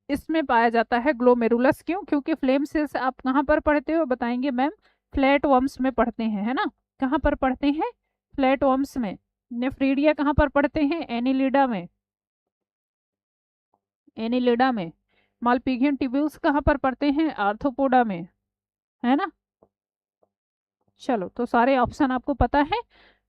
[SPEAKER 1] इसमें पाया जाता है ग्लोमेरुलस, क्यों? क्योंकि फ्लेम सेल्स आप कहाँ पर पढ़ते हो? बताएंगे मैम, फ्लैट वर्म्स में पढ़ते हैं, है ना। कहाँ पर पढ़ते हैं? फ्लैट वर्म्स में। नेफ्रीडिया कहाँ पर पढ़ते हैं? एनिलिडा में, एनिलिडा में। मालपिघियन ट्यूब्यूल्स कहाँ पर पढ़ते हैं? आर्थ्रोपोडा में, है ना। चलो तो सारे ऑप्शन आपको पता है।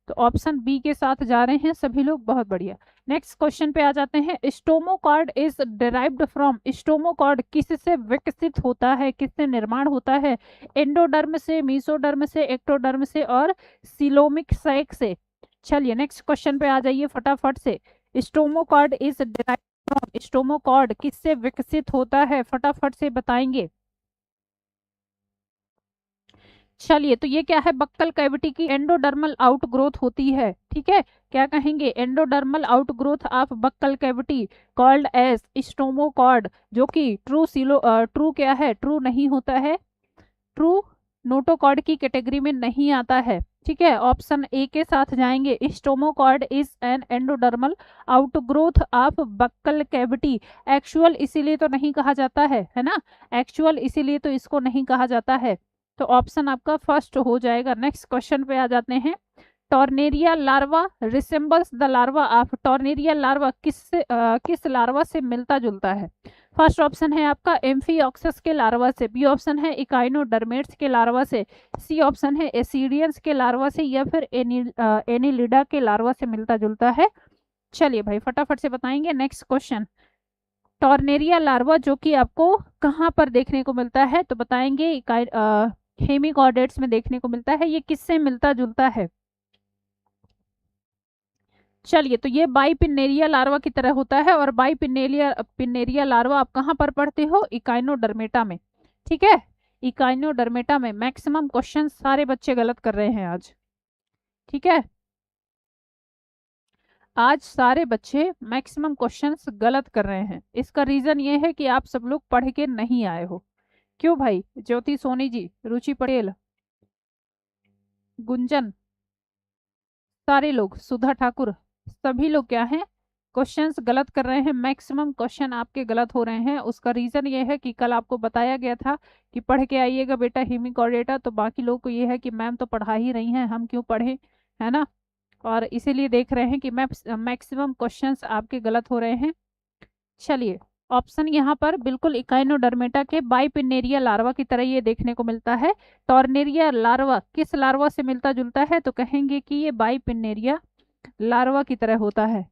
[SPEAKER 1] तो ऑप्शन बी के साथ जा रहे हैं सभी लोग, बहुत बढ़िया। नेक्स्ट क्वेश्चन पे आ जाते हैं। Stomochord is derived from, stomochord किससे विकसित होता है, किससे निर्माण होता है? एंडोडर्म से, मीसोडर्म से, एक्टोडर्म से और सीलोमिक सैक से। चलिए नेक्स्ट क्वेश्चन पे आ जाइए फटाफट से। Stomochord is derived from, stomochord किससे विकसित होता है, फटाफट से बताएंगे। चलिए तो ये क्या है, बक्कल कैविटी की एंडोडर्मल आउटग्रोथ होती है, ठीक है। क्या कहेंगे, endodermal outgrowth of buccal cavity called as stomochord, जो कि ट्रू क्या है, ट्रू नहीं होता है, ट्रू नोटोकॉर्ड की कैटेगरी में नहीं आता है, ठीक है। ऑप्शन ए के साथ जाएंगे, stomochord is an endodermal outgrowth of buccal cavity. Actual इसीलिए तो नहीं कहा जाता है ना, एक्चुअल इसीलिए तो इसको नहीं कहा जाता है। तो ऑप्शन आपका फर्स्ट हो जाएगा। नेक्स्ट क्वेश्चन पे आ जाते हैं। Tornaria larva resembles the larva of, tornaria larva किस लार्वा से मिलता जुलता है? फर्स्ट ऑप्शन है आपका एम्फीऑक्सस के लार्वा से, बी ऑप्शन है इकाइनोडर्मेट्स के लार्वा से, सी ऑप्शन है एसिडियंस के लार्वा से, या फिर एनिलिडा के लार्वा से मिलता जुलता है। चलिए भाई फटाफट से बताएंगे। नेक्स्ट क्वेश्चन, टॉर्नेरिया लार्वा जो कि आपको कहाँ पर देखने को मिलता है, तो बताएंगे हेमिकॉर्डेट्स में देखने को मिलता है। ये किससे मिलता जुलता है? चलिए तो ये बाइपिनेरिया लार्वा की तरह होता है, और बाइपिनेरिया लार्वा आप कहाँ पर पढ़ते हो, इकाइनोडर्मेटा में, ठीक है। इकाइनोडर्मेटा में मैक्सिमम क्वेश्चन सारे बच्चे गलत कर रहे हैं आज, ठीक है। आज सारे बच्चे मैक्सिमम क्वेश्चंस गलत कर रहे हैं। इसका रीजन ये है कि आप सब लोग पढ़ के नहीं आए हो। क्यों भाई? ज्योति सोनी जी, रुचि पटेल, गुंजन, सारे लोग, सुधा ठाकुर, सभी लोग क्या हैं, क्वेश्चंस गलत कर रहे हैं। मैक्सिमम क्वेश्चन आपके गलत हो रहे हैं। उसका रीजन ये है कि कल आपको बताया गया था कि पढ़ के आइएगा बेटा हेमिकॉर्डेटा, तो बाकी लोग को ये है कि मैम तो पढ़ा ही रही हैं, हम क्यों पढ़ें, है ना। और इसीलिए देख रहे हैं कि मैक्सिमम क्वेश्चंस आपके गलत हो रहे हैं। चलिए ऑप्शन यहाँ पर बिल्कुल इकाइनोडर्मेटा के बाइपिनेरिया लार्वा की तरह ये देखने को मिलता है। टॉर्नेरिया लार्वा किस लार्वा से मिलता जुलता है, तो कहेंगे कि ये बाइपिनेरिया लार्वा की तरह होता है।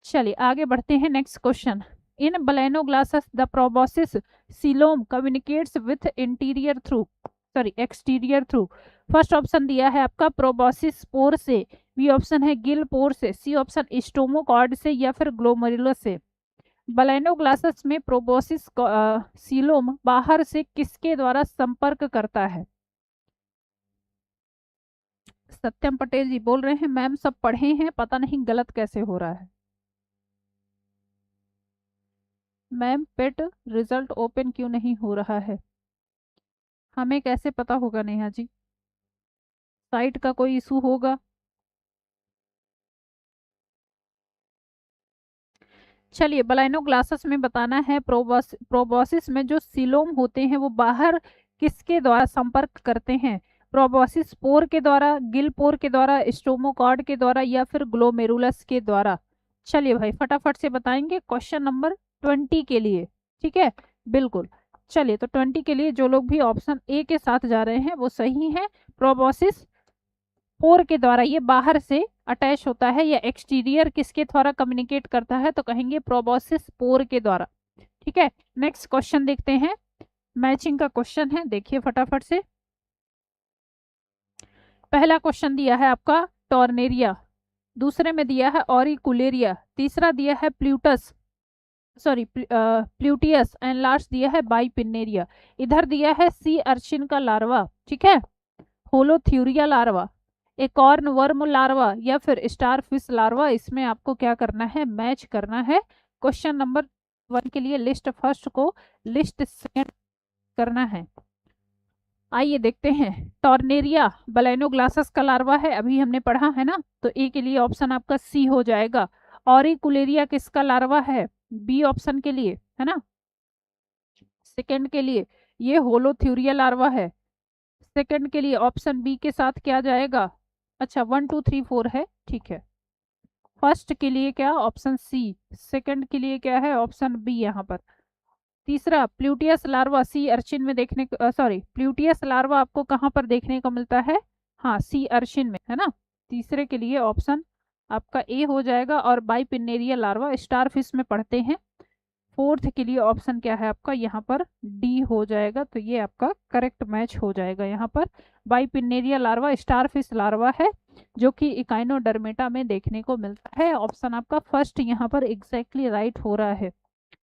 [SPEAKER 1] चलिए आगे बढ़ते हैं। Next question, in Balanoglossus the proboscis coelom communicates with interior through, sorry exterior through. First option दिया है आपका प्रोबोसिस स्पोर से, बी ऑप्शन है गिल पोर से, सी ऑप्शन स्टोमोकॉर्ड से, या फिर ग्लोमेरुलस से। बलेनोग्लासस में प्रोबोसिस सीलोम बाहर से किसके द्वारा संपर्क करता है? सत्यम पटेल जी बोल रहे हैं मैम सब पढ़े हैं, पता नहीं गलत कैसे हो रहा है। मैम पेट रिजल्ट ओपन क्यों नहीं हो रहा है? हमें कैसे पता होगा नेहा जी, साइट का कोई इशू होगा। चलिए बलाइनो ग्लासेस में बताना है, प्रोबोसिस में जो सीलोम होते हैं वो बाहर किसके द्वारा संपर्क करते हैं? प्रोबोसिस पोर के द्वारा, गिल पोर के द्वारा, स्टोमोकॉर्ड के द्वारा, या फिर ग्लोमेरुलस के द्वारा। चलिए भाई फटाफट से बताएंगे क्वेश्चन नंबर 20 के लिए, ठीक है बिल्कुल। चलिए तो 20 के लिए जो लोग भी ऑप्शन ए के साथ जा रहे हैं वो सही है। प्रोबोसिस पोर के द्वारा ये बाहर से अटैच होता है, या एक्सटीरियर किसके द्वारा कम्युनिकेट करता है, तो कहेंगे प्रोबोसिस पोर के द्वारा, ठीक है। नेक्स्ट क्वेश्चन देखते हैं, मैचिंग का क्वेश्चन है, देखिए फटाफट से। पहला क्वेश्चन दिया है आपका टॉर्नेरिया, दूसरे में दिया है ऑरिकुलेरिया, तीसरा दिया है प्लूटस, सॉरी प्लूटियस, एंड लास्ट दिया है बाइपिनेरिया। इधर दिया है सी अर्चिन का लार्वा, ठीक है, होलोथ्यूरिया लार्वा, एक कॉर्न वर्म लार्वा, या फिर स्टार फिश लार्वा। इसमें आपको क्या करना है, मैच करना है। क्वेश्चन नंबर 1 के लिए लिस्ट फर्स्ट को लिस्ट सेकंड करना है। आइए देखते हैं। टॉर्नेरिया बलेनोग्लासस का लार्वा है, अभी हमने पढ़ा है ना, तो ए के लिए ऑप्शन आपका सी हो जाएगा। ऑरिकुलेरिया किसका लार्वा है, बी ऑप्शन के लिए, है ना। सेकंड के लिए ये होलोथ्यूरिया लार्वा है, सेकंड के लिए ऑप्शन बी के साथ क्या जाएगा, अच्छा 1 2 3 4 है, ठीक है। फर्स्ट के लिए क्या, ऑप्शन सी, सेकंड के लिए क्या है, ऑप्शन बी यहाँ पर। तीसरा प्लूटियस लार्वा सी अर्चिन में देखने को, सॉरी प्लूटियस लार्वा आपको कहाँ पर देखने को मिलता है, हाँ सी अर्चिन में, है ना। तीसरे के लिए ऑप्शन आपका ए हो जाएगा, और बाइपिनेरिया लार्वा स्टारफिश में पढ़ते हैं। फोर्थ के लिए ऑप्शन क्या है आपका यहाँ पर डी हो जाएगा। तो ये आपका करेक्ट मैच हो जाएगा। यहाँ पर बाइपिनेरिया लार्वा स्टारफिश लार्वा है जो कि इकाइनोडर्मेटा में देखने को मिलता है। ऑप्शन आपका फर्स्ट यहाँ पर एग्जैक्टली राइट हो रहा है।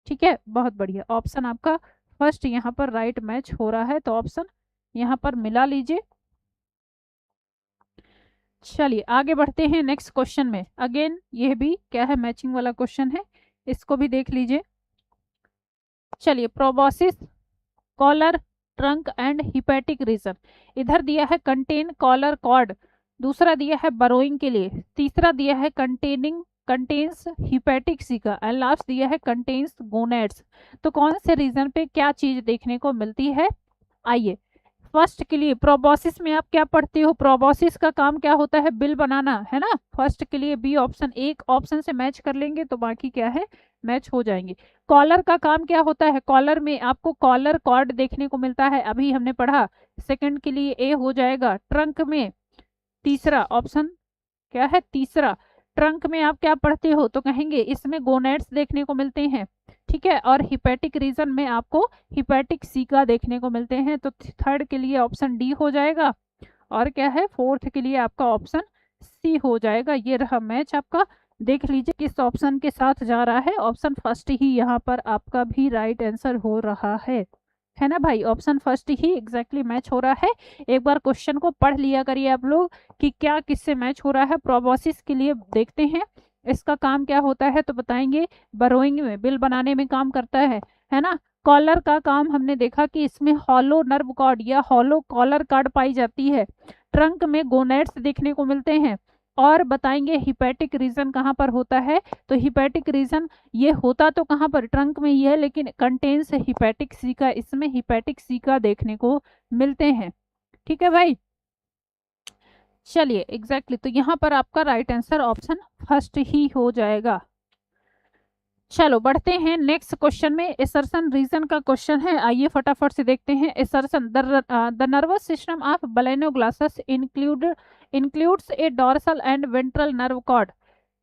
[SPEAKER 1] ठीक है, बहुत बढ़िया, ऑप्शन आपका फर्स्ट यहाँ पर राइट मैच हो रहा है। तो ऑप्शन यहाँ पर मिला लीजिए। चलिए आगे बढ़ते हैं नेक्स्ट क्वेश्चन में। अगेन यह भी क्या है, मैचिंग वाला क्वेश्चन है, इसको भी देख लीजिए। चलिए, proboscis, collar, trunk and hepatic region. इधर दिया है कंटेन कॉलर कॉर्ड, दूसरा दिया है बरोइंग के लिए, तीसरा दिया है contains hepatic caeca, and last दिया है कंटेन्स गोनेड्स। तो कौन से रीजन पे क्या चीज देखने को मिलती है, आइए। फर्स्ट के लिए प्रोबोसिस में आप क्या पढ़ते हो, प्रोबोसिस का काम क्या होता है, बिल बनाना, है ना। फर्स्ट के लिए बी ऑप्शन, एक ऑप्शन से मैच कर लेंगे तो बाकी क्या है मैच हो जाएंगे। कॉलर का काम क्या होता है, कॉलर में आपको कॉलर कॉर्ड देखने को मिलता है, अभी हमने पढ़ा। सेकंड के लिए ए हो जाएगा। ट्रंक में तीसरा ऑप्शन क्या है, तीसरा ट्रंक में आप क्या पढ़ते हो, तो कहेंगे इसमें गोनेड्स देखने को मिलते हैं। ठीक है, और हिपैटिक रीजन में आपको हिपैटिक सीका देखने को मिलते हैं। तो थर्ड के लिए ऑप्शन डी हो जाएगा, और क्या है फोर्थ के लिए आपका ऑप्शन सी हो जाएगा। ये रहा मैच आपका, देख लीजिए किस ऑप्शन के साथ जा रहा है। ऑप्शन फर्स्ट ही यहाँ पर आपका भी राइट आंसर हो रहा है ना भाई, ऑप्शन फर्स्ट ही एग्जैक्टली मैच हो रहा है। एक बार क्वेश्चन को पढ़ लिया करिए आप लोग कि क्या किससे मैच हो रहा है। प्रोबोसिस के लिए देखते हैं इसका काम क्या होता है, तो बताएंगे बरोइंग में, बिल बनाने में काम करता है ना। कॉलर का काम हमने देखा कि इसमें हॉलो नर्व कॉर्ड या हॉलो कॉलर कार्ड पाई जाती है। ट्रंक में गोनेड्स देखने को मिलते हैं। और बताएंगे हिपैटिक रीजन कहाँ पर होता है, तो हिपैटिक रीजन ये होता तो कहाँ पर, ट्रंक में ही है, लेकिन कंटेन्स हिपैटिक सीका, इसमें हिपैटिक सीका देखने को मिलते हैं। ठीक है भाई, चलिए एग्जैक्टली तो यहाँ पर आपका राइट आंसर ऑप्शन फर्स्ट ही हो जाएगा। चलो बढ़ते हैं नेक्स्ट क्वेश्चन में। एसर्शन रीजन का क्वेश्चन है, आइए फटाफट से देखते हैं। Assertion, the nervous system of Balanoglossus includes a dorsal and ventral nerve cord.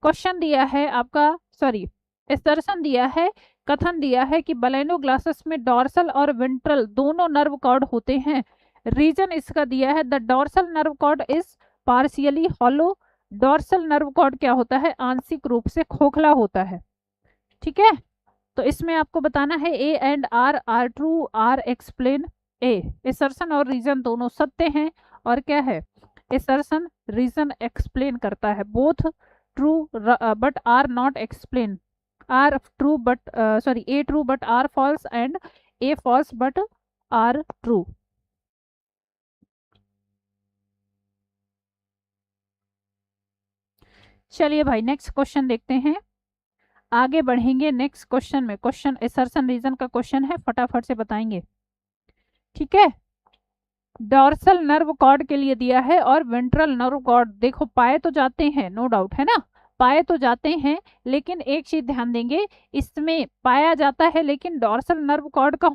[SPEAKER 1] Question दिया है आपका, सॉरी एसर्शन दिया है, कथन दिया है कि बलेनोग्लासस में डॉर्सल और वेंट्रल दोनों नर्व कॉर्ड होते हैं। रीजन इसका दिया है, the dorsal nerve cord is partially hollow. Dorsal nerve cord क्या होता है, आंशिक रूप से खोखला होता है। ठीक है, तो इसमें आपको बताना है A and R true, R explain A. Assertion और रीजन दोनों सत्य हैं, और क्या है एसर्शन रीजन एक्सप्लेन करता है। Both true but R not explain, R true but sorry A true but R false, and A false but R true. चलिए भाई नेक्स्ट क्वेश्चन देखते हैं, आगे बढ़ेंगे नेक्स्ट क्वेश्चन में। क्वेश्चन एसर्शन रीजन का क्वेश्चन है, फटाफट से बताएंगे। ठीक है, डॉर्सल नर्व कॉर्ड के लिए दिया है, और वेंट्रल नर्व कॉर्ड देखो पाए तो जाते हैं, नो डाउट, है ना, पाए तो जाते हैं, लेकिन एक चीज ध्यान देंगे, इसमें पाया जाता है, लेकिन डॉर्सल नर्व कॉर्ड का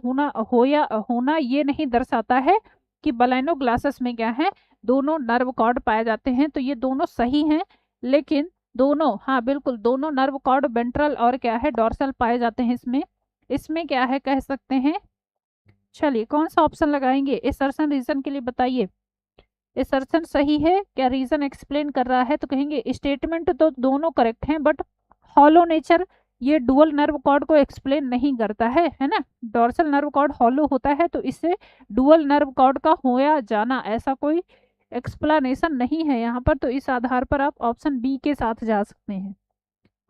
[SPEAKER 1] होना ये नहीं दर्शाता है कि बलाइनोग्लासेस में क्या है दोनों नर्व कॉर्ड पाए जाते हैं। तो ये दोनों सही हैं, लेकिन दोनों, हाँ बिल्कुल, दोनों नर्व कॉर्ड वेंट्रल और क्या है डॉर्सल पाए जाते हैं। इसमें क्या है कह सकते हैं। चलिए कौन सा ऑप्शन लगाएंगे एसर्शन रीजन के लिए, बताइए। एसर्शन सही है क्या, रीजन एक्सप्लेन कर रहा है, तो कहेंगे स्टेटमेंट तो दोनों करेक्ट हैं, बट हॉलो नेचर ये डुअल नर्व कॉर्ड को एक्सप्लेन नहीं करता है ना। डॉर्सल नर्व कॉर्ड हॉलो होता है, तो इससे डुअल नर्व कॉर्ड का होया जाना ऐसा कोई एक्सप्लेनेशन नहीं है यहाँ पर। तो इस आधार पर आप ऑप्शन बी के साथ जा सकते हैं।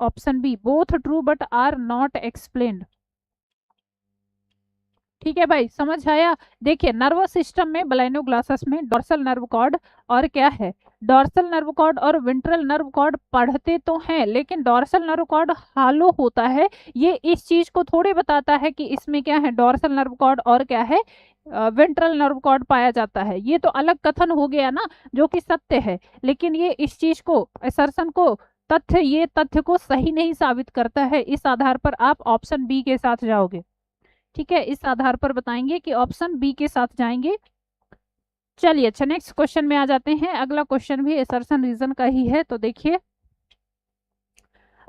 [SPEAKER 1] Option B, both true but R not explained. ठीक है भाई, समझ आया। देखिए नर्वस सिस्टम में बलाइनोग्लासेस में डॉर्सल नर्व कॉर्ड और क्या है डॉर्सल नर्व कॉर्ड और वेंट्रल नर्व कॉर्ड पढ़ते तो हैं, लेकिन डॉर्सल नर्व कॉर्ड हालो होता है। ये इस चीज को थोड़े बताता है कि इसमें क्या है डॉर्सल नर्व कॉर्ड और क्या है वेंट्रल नर्व कॉर्ड पाया जाता है। ये तो अलग कथन हो गया ना, जो कि सत्य है, लेकिन ये इस चीज को असर्शन को ये तथ्य को सही नहीं साबित करता है। इस आधार पर आप ऑप्शन बी के साथ जाओगे। ठीक है, इस आधार पर बताएंगे कि ऑप्शन बी के साथ जाएंगे। चलिए अच्छा नेक्स्ट क्वेश्चन में आ जाते हैं। अगला क्वेश्चन भी असर्शन रीजन का ही है, तो देखिए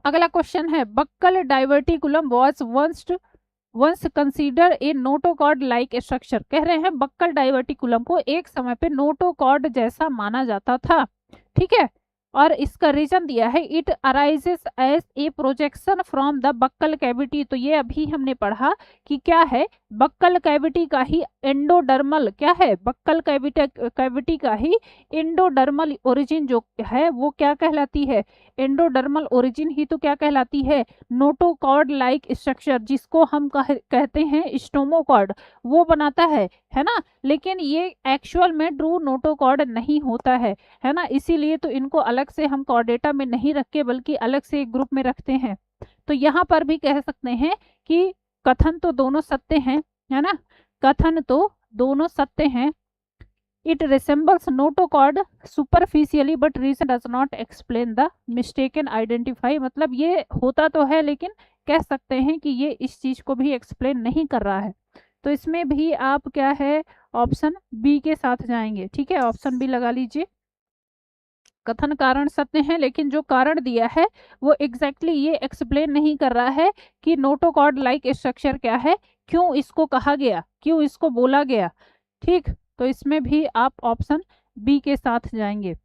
[SPEAKER 1] अगला क्वेश्चन है, buccal diverticulum was once consider a notochord like structure. कह रहे हैं बक्कल डाइवर्टिकुलम को एक समय पे नोटोकॉर्ड जैसा माना जाता था, ठीक है। और इसका रीजन दिया है, it arises as a projection from the buccal cavity. तो ये अभी हमने पढ़ा कि क्या है, बक्कल कैविटी का ही एंडोडर्मल, क्या है, बक्कल कैविटी का ही एंडोडर्मल ओरिजिन जो है वो क्या कहलाती है, एंडोडर्मल ओरिजिन ही तो क्या कहलाती है, नोटोकॉर्ड लाइक स्ट्रक्चर, जिसको हम कहते हैं स्टोमोकॉर्ड, वो बनाता है ना। लेकिन ये एक्चुअल में ट्रू नोटोकॉर्ड नहीं होता है ना। इसीलिए तो इनको अलग से हम कॉर्डेटा में नहीं रखते बल्कि अलग से एक ग्रुप में रखते हैं। तो यहाँ पर भी कह सकते हैं कि कथन तो दोनों सत्य हैं, है ना, कथन तो दोनों सत्य हैं। It resembles notochord superficially but reason does not explain the mistaken identify. मतलब ये होता तो है लेकिन कह सकते हैं कि ये इस चीज को भी एक्सप्लेन नहीं कर रहा है। तो इसमें भी आप क्या है, ऑप्शन बी के साथ जाएंगे, ठीक है, ऑप्शन बी लगा लीजिए। कथन कारण सत्य है लेकिन जो कारण दिया है वो एग्जैक्टली ये एक्सप्लेन नहीं कर रहा है कि नोटोकॉर्ड लाइक स्ट्रक्चर क्या है, क्यों इसको कहा गया, क्यों इसको बोला गया, ठीक। तो इसमें भी आप ऑप्शन बी के साथ जाएंगे।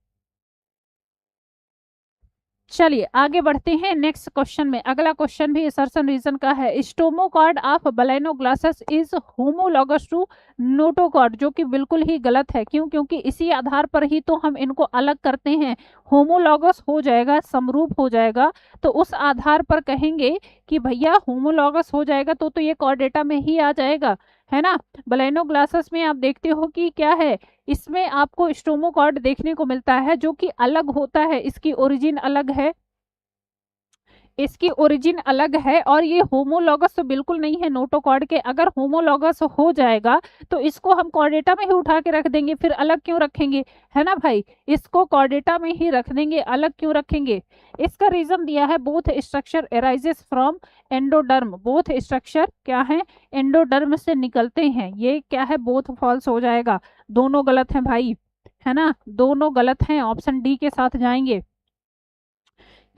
[SPEAKER 1] चलिए आगे बढ़ते हैं नेक्स्ट क्वेश्चन में। अगला क्वेश्चन भी असर्शन रीजन का है, stomochord of Balanoglossus is homologous to notochord, जो कि बिल्कुल ही गलत है। क्यों, क्योंकि इसी आधार पर ही तो हम इनको अलग करते हैं, होमोलॉगस हो जाएगा, समरूप हो जाएगा। तो उस आधार पर कहेंगे कि भैया होमोलॉगस हो जाएगा तो ये कॉर्डेटा में ही आ जाएगा, है ना। बलेनोग्लासस में आप देखते हो कि क्या है, इसमें आपको स्टोमोकॉर्ड देखने को मिलता है जो कि अलग होता है, इसकी ओरिजिन अलग है, इसकी ओरिजिन अलग है। और ये होमोलॉगस तो बिल्कुल नहीं है नोटोकॉर्ड के। अगर होमोलॉगस हो जाएगा तो इसको हम कॉर्डेटा में ही उठा के रख देंगे, फिर अलग क्यों रखेंगे, है ना भाई, इसको कॉर्डेटा में ही रख देंगे, अलग क्यों रखेंगे। इसका रीजन दिया है, both structure arises from endoderm, both structure क्या है, एंडोडर्म से निकलते हैं। ये क्या है, बोथ फॉल्स हो जाएगा, दोनों गलत हैं भाई, है ना, दोनों गलत हैं, ऑप्शन डी के साथ जाएंगे।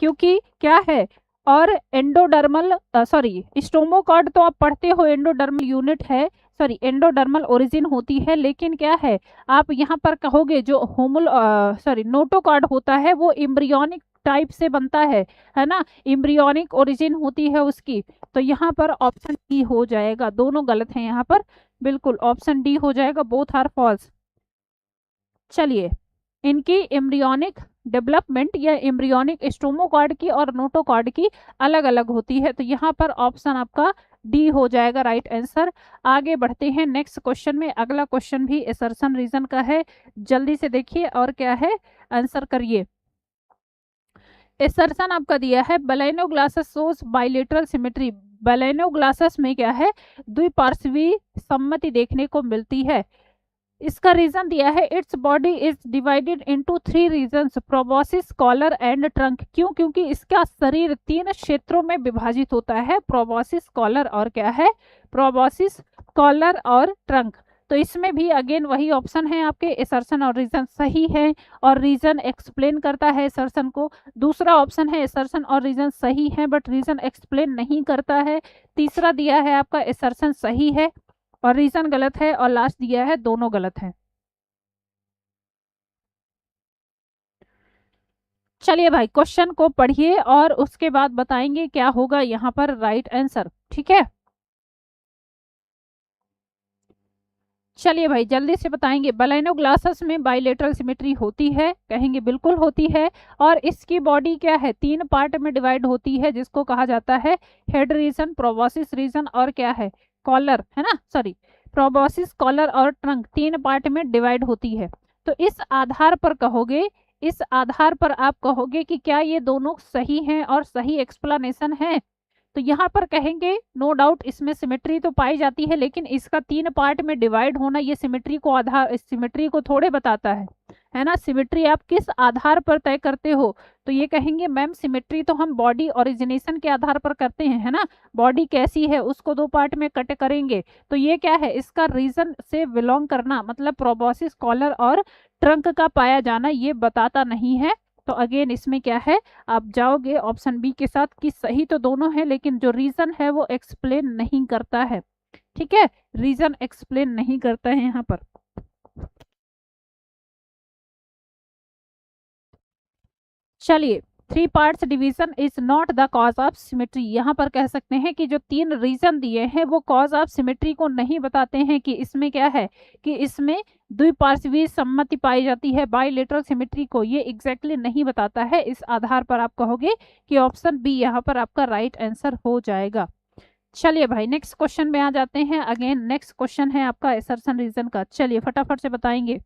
[SPEAKER 1] क्योंकि क्या है, और एंडोडर्मल सॉरी स्टोमोकॉर्ड तो आप पढ़ते हो, एंडोडर्मल यूनिट है, सॉरी एंडोडर्मल ओरिजिन होती है। लेकिन क्या है, आप यहाँ पर कहोगे जो सॉरी नोटोकॉर्ड होता है वो एम्ब्रियोनिक टाइप से बनता है ना, एम्ब्रियोनिक ओरिजिन होती है उसकी। तो यहाँ पर ऑप्शन डी हो जाएगा, दोनों गलत हैं यहाँ पर, बिल्कुल ऑप्शन डी हो जाएगा, बोथ आर फॉल्स। चलिए इनकी एम्ब्रियोनिक डेवलपमेंट या एम्ब्रियोनिक स्टोमोकॉर्ड की और नोटोकॉर्ड की अलग अलग होती है। तो यहाँ पर ऑप्शन आपका डी हो जाएगा राइट आंसर। आगे बढ़ते हैं नेक्स्ट क्वेश्चन में। अगला क्वेश्चन भी असर्शन रीजन का है, जल्दी से देखिए और क्या है, आंसर करिए। असर्शन आपका दिया है, बलेनोग्लासस शोज बाइलेटरल सिमेट्री। बलेनोग्लासस में क्या है, द्विपार्श्वीय सम्मति देखने को मिलती है। इसका रीजन दिया है, its body is divided into 3 regions, proboscis, collar and trunk. क्यों, क्योंकि इसका शरीर 3 क्षेत्रों में विभाजित होता है, प्रोबोसिस, कॉलर और क्या है, प्रोबोसिस, कॉलर और ट्रंक। तो इसमें भी अगेन वही ऑप्शन है आपके, असर्शन और रीजन सही है और रीजन एक्सप्लेन करता है असर्शन को। दूसरा ऑप्शन है असर्शन और रीजन सही है बट रीजन एक्सप्लेन नहीं करता है। तीसरा दिया है आपका असर्शन सही है और रीजन गलत है, और लास्ट दिया है दोनों गलत हैं। चलिए भाई क्वेश्चन को पढ़िए और उसके बाद बताएंगे क्या होगा यहाँ पर राइट आंसर, ठीक है। चलिए भाई जल्दी से बताएंगे, बलेनोग्लासस में बाइलेटरल सिमेट्री होती है, कहेंगे बिल्कुल होती है। और इसकी बॉडी क्या है, 3 पार्ट में डिवाइड होती है जिसको कहा जाता है हेड रीजन, प्रोबोसिस रीजन और क्या है, कॉलर, है ना, सॉरी प्रोबोसिस, कॉलर और ट्रंक, 3 पार्ट में डिवाइड होती है। तो इस आधार पर कहोगे, इस आधार पर आप कहोगे कि क्या ये दोनों सही हैं और सही एक्सप्लेनेशन है। तो यहाँ पर कहेंगे नो डाउट इसमें सिमेट्री तो पाई जाती है, लेकिन इसका 3 पार्ट में डिवाइड होना ये सिमेट्री को आधार, सिमेट्री को थोड़े बताता है ना। सिमेट्री आप किस आधार पर तय करते हो, तो ये कहेंगे मैम सिमेट्री तो हम बॉडी ओरिजिनेशन के आधार पर करते हैं, है ना। बॉडी कैसी है उसको दो पार्ट में कट करेंगे, तो ये क्या है, इसका रीजन से बिलोंग करना मतलब प्रोबॉसिस, कॉलर और ट्रंक का पाया जाना ये बताता नहीं है। तो अगेन इसमें क्या है, आप जाओगे ऑप्शन बी के साथ कि सही तो दोनों है लेकिन जो रीजन है वो एक्सप्लेन नहीं करता है। ठीक है, रीजन एक्सप्लेन नहीं करता है यहाँ पर। चलिए, three parts division is not the cause of symmetry, यहाँ पर कह सकते हैं कि जो तीन रीजन दिए हैं वो कॉज ऑफ सिमेट्री को नहीं बताते हैं कि इसमें क्या है, कि इसमें द्विपार्श्वीय सम्मति पाई जाती है, बाइलेटरल सिमेट्री को ये एग्जैक्टली नहीं बताता है। इस आधार पर आप कहोगे कि ऑप्शन बी यहाँ पर आपका राइट आंसर हो जाएगा। चलिए भाई नेक्स्ट क्वेश्चन में आ जाते हैं। अगेन नेक्स्ट क्वेश्चन है आपका असर्शन रीजन का, चलिए फटाफट से बताएंगे।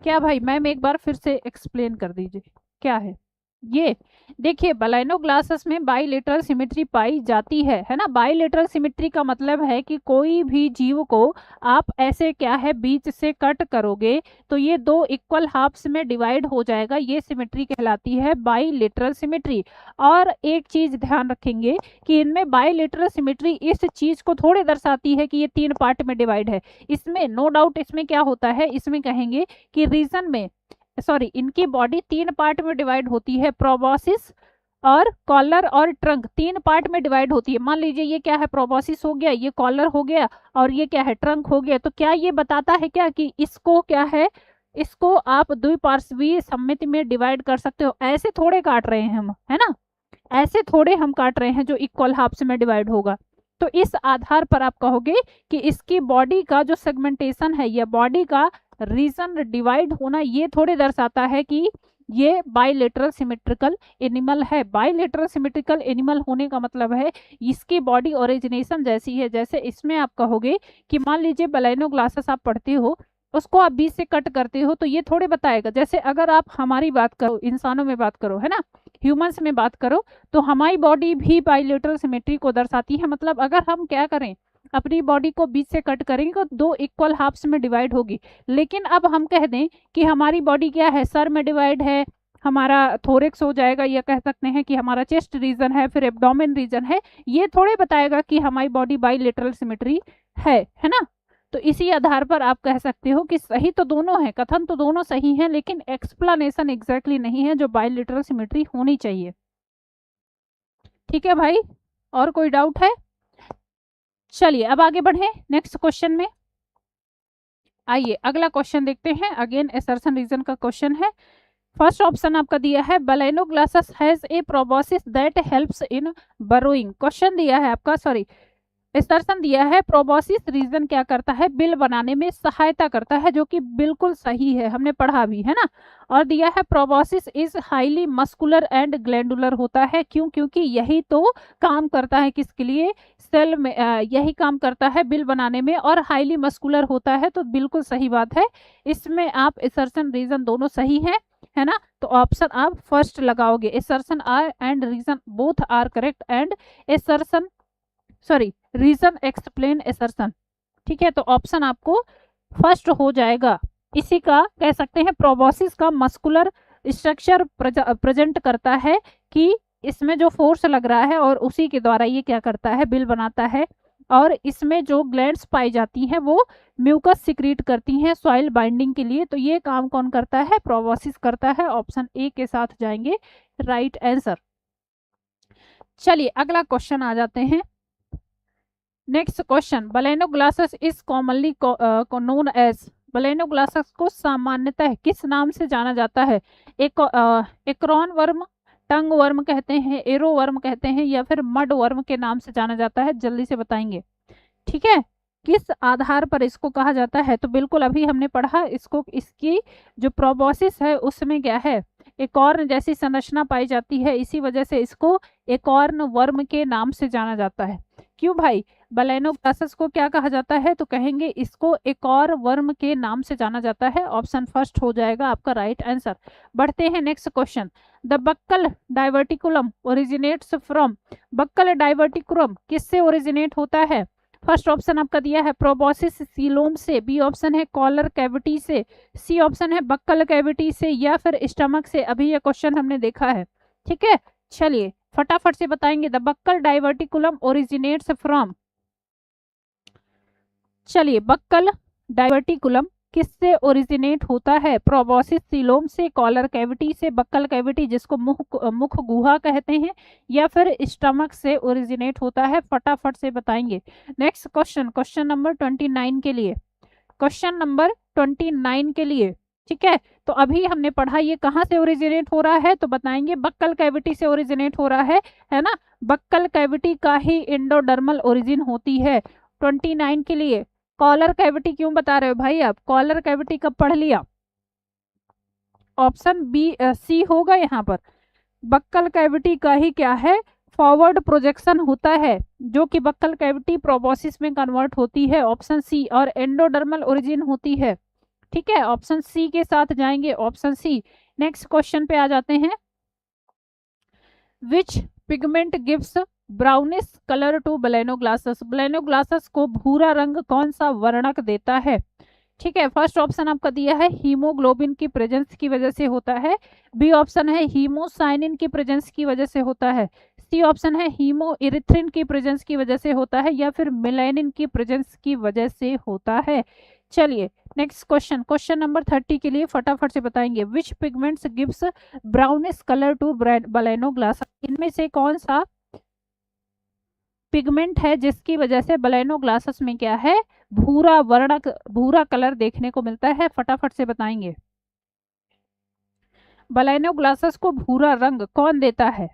[SPEAKER 1] क्या भाई मैम एक बार फिर से एक्सप्लेन कर दीजिए क्या है ये। देखिए बलाइनो ग्लासेस में बाइलेटरल सिमेट्री पाई जाती है ना। बाइलेटरल सिमेट्री का मतलब है कि कोई भी जीव को आप ऐसे क्या है बीच से कट करोगे तो ये दो इक्वल हाफ्स में डिवाइड हो जाएगा, ये सिमेट्री कहलाती है बाइलेटरल सिमेट्री। और एक चीज ध्यान रखेंगे कि इनमें बाइलेटरल सिमेट्री इस चीज को थोड़े दर्शाती है कि ये तीन पार्ट में डिवाइड है। इसमें नो डाउट इसमें क्या होता है, इसमें कहेंगे कि रीजन में सॉरी इनकी बॉडी तीन पार्ट में डिवाइड होती है, प्रोबॉसिस और कॉलर और ट्रंक तीन पार्ट में डिवाइड होती है। मान लीजिए ये क्या है, प्रोबॉसिस हो गया, ये कॉलर हो गया और ये क्या है, ट्रंक हो गया। तो क्या ये बताता है क्या कि इसको क्या है, इसको आप द्विपार्श्वीय सममिति में डिवाइड कर सकते हो। ऐसे थोड़े काट रहे हैं हम, है ना, ऐसे थोड़े हम काट रहे हैं जो इक्वल हाफ्स में डिवाइड होगा। तो इस आधार पर आप कहोगे कि इसकी बॉडी का जो सेगमेंटेशन है या बॉडी का रीजन डिवाइड होना ये थोड़े दर्शाता है कि ये बाइलेटरल सिमेट्रिकल एनिमल है। बाइलेटरल सिमेट्रिकल एनिमल होने का मतलब है इसकी बॉडी ओरिजिनेशन जैसी है। जैसे इसमें आप कहोगे कि मान लीजिए बलाइनो ग्लासेस आप पढ़ते हो, उसको आप बीच से कट करते हो तो ये थोड़े बताएगा। जैसे अगर आप हमारी बात करो, इंसानों में बात करो, है ना, ह्यूमंस में बात करो, तो हमारी बॉडी भी बाइलेटरल सिमेट्री को दर्शाती है। मतलब अगर हम क्या करें, अपनी बॉडी को बीच से कट करेंगे तो दो इक्वल हाफ्स में डिवाइड होगी। लेकिन अब हम कह दें कि हमारी बॉडी क्या है, सर में डिवाइड है, हमारा थोरेक्स हो जाएगा, या कह सकते हैं कि हमारा चेस्ट रीजन है, फिर एब्डोमेन रीजन है, ये थोड़े बताएगा कि हमारी बॉडी बाइलेटरल सिमेट्री है ना। तो इसी आधार पर आप कह सकते हो कि सही तो दोनों है, कथन तो दोनों सही हैं, लेकिन एक्सप्लेनेशन एग्जैक्टली नहीं है जो बाइलेटरल सिमेट्री होनी चाहिए। ठीक है भाई, और कोई डाउट है? चलिए अब आगे बढ़े नेक्स्ट क्वेश्चन में। आइए अगला क्वेश्चन देखते हैं। अगेन असर्शन रीजन का क्वेश्चन है। फर्स्ट ऑप्शन आपका दिया है Balanoglossus has a proboscis that helps in burrowing. Question दिया है आपका सॉरी असर्शन दिया है प्रोबॉसिस रीजन क्या करता है, बिल बनाने में सहायता करता है, जो कि बिल्कुल सही है, हमने पढ़ा भी है ना। और दिया है proboscis is highly muscular and glandular होता है। क्यों? क्योंकि यही तो काम करता है किसके लिए, सेल में, यही काम करता है बिल बनाने में, और हाईली मस्कुलर होता है। तो बिल्कुल सही बात है, इसमें आप असर्शन रीजन दोनों सही है ना। तो ऑप्शन आप फर्स्ट लगाओगे, assertion R and reason both are correct and assertion sorry reason explain assertion. ठीक है, तो ऑप्शन आपको फर्स्ट हो जाएगा। इसी का कह सकते हैं प्रोबॉसिस का मस्कुलर स्ट्रक्चर प्रेजेंट करता है कि इसमें जो फोर्स लग रहा है और उसी के द्वारा ये क्या करता है, बिल बनाता है। और इसमें जो ग्लैंड्स पाई जाती हैं वो म्यूकस सिक्रीट करती हैं सॉइल बाइंडिंग के लिए। तो ये काम कौन करता है, प्रोबॉसिस करता है। ऑप्शन ए के साथ जाएंगे राइट आंसर। चलिए अगला क्वेश्चन आ जाते हैं। Next question, Balanoglossus is commonly known as, Balanoglossus को सामान्यतः किस नाम से जाना जाता है? एकरॉन वर्म, टंग वर्म कहते हैं, एरो वर्म कहते हैं, या फिर मड वर्म के नाम से जाना जाता है? जल्दी से बताएंगे। ठीक है, किस आधार पर इसको कहा जाता है? तो बिल्कुल अभी हमने पढ़ा इसको, इसकी जो प्रोबॉसिस है उसमें क्या है, एकॉर्न जैसी संरचना पाई जाती है, इसी वजह से इसको एकॉर्न वर्म के नाम से जाना जाता है। क्यों भाई? बलेनो ग्लासेस को क्या कहा जाता है? तो कहेंगे इसको एक और वर्म के नाम से जाना जाता है। ऑप्शन फर्स्ट हो जाएगा आपका राइट आंसर। बढ़ते हैं next question. The buccal diverticulum originates from, buccal diverticulum किससे ओरिजिनेट होता है? फर्स्ट ऑप्शन आपका दिया है प्रोबोसिस सीलोम से, बी ऑप्शन है कॉलर कैविटी से, सी ऑप्शन है बक्कल कैविटी से, या फिर स्टमक से। अभी ये क्वेश्चन हमने देखा है, ठीक है। चलिए फटाफट से बताएंगे। The buccal diverticulum originates from, चलिए बक्कल डाइवर्टिकुलम किससे ओरिजिनेट होता है? प्रोबोसिस सीलोम से, कॉलर कैविटी से, बक्कल कैविटी जिसको मुख गुहा कहते हैं, या फिर स्टमक से ओरिजिनेट होता है? फटाफट से बताएंगे। नेक्स्ट क्वेश्चन, क्वेश्चन नंबर 29 के लिए, क्वेश्चन नंबर 29 के लिए, ठीक है। तो अभी हमने पढ़ा ये कहाँ से ओरिजिनेट हो रहा है, तो बताएंगे बक्कल कैविटी से ओरिजिनेट हो रहा है ना। बक्कल कैविटी का ही एंडोडर्मल ओरिजिन होती है। 29 के लिए कॉलर कैविटी क्यों बता रहे हो भाई आप? कॉलर कैविटी कब पढ़ लिया? ऑप्शन बी सी होगा यहाँ पर। बक्कल कैविटी का ही क्या है? फॉरवर्ड प्रोजेक्शन होता है, जो कि बक्कल कैविटी प्रोबोसिस में कन्वर्ट होती है। Option C. और एंडोडर्मल ओरिजिन होती है, ठीक है। ऑप्शन सी के साथ जाएंगे, ऑप्शन सी। नेक्स्ट क्वेश्चन पे आ जाते हैं। Which pigment gives brownish colour to Balanoglossus, Balanoglossus को भूरा रंग कौन सा वर्णक देता है? ठीक है, फर्स्ट ऑप्शन आपका दिया है हीमोग्लोबिन की प्रेजेंस की वजह से होता है, बी ऑप्शन है हीमोसाइनिन की प्रेजेंस की वजह से होता है, सी ऑप्शन है हीमो इरिथ्रिन की प्रेजेंस की वजह से होता है, या फिर मेलानिन की प्रेजेंस की वजह से होता है। चलिए नेक्स्ट क्वेश्चन, क्वेश्चन नंबर 30 के लिए फटाफट से बताएंगे। Which pigments gives brownish colour to Balanoglossus, इनमें से कौन सा पिगमेंट है जिसकी वजह से बलेनो ग्लासेस में क्या है? भूरा वर्णक, भूरा कलर देखने को मिलता है। फटाफट से बताएंगे बलेनो ग्लासेस को भूरा रंग कौन देता है?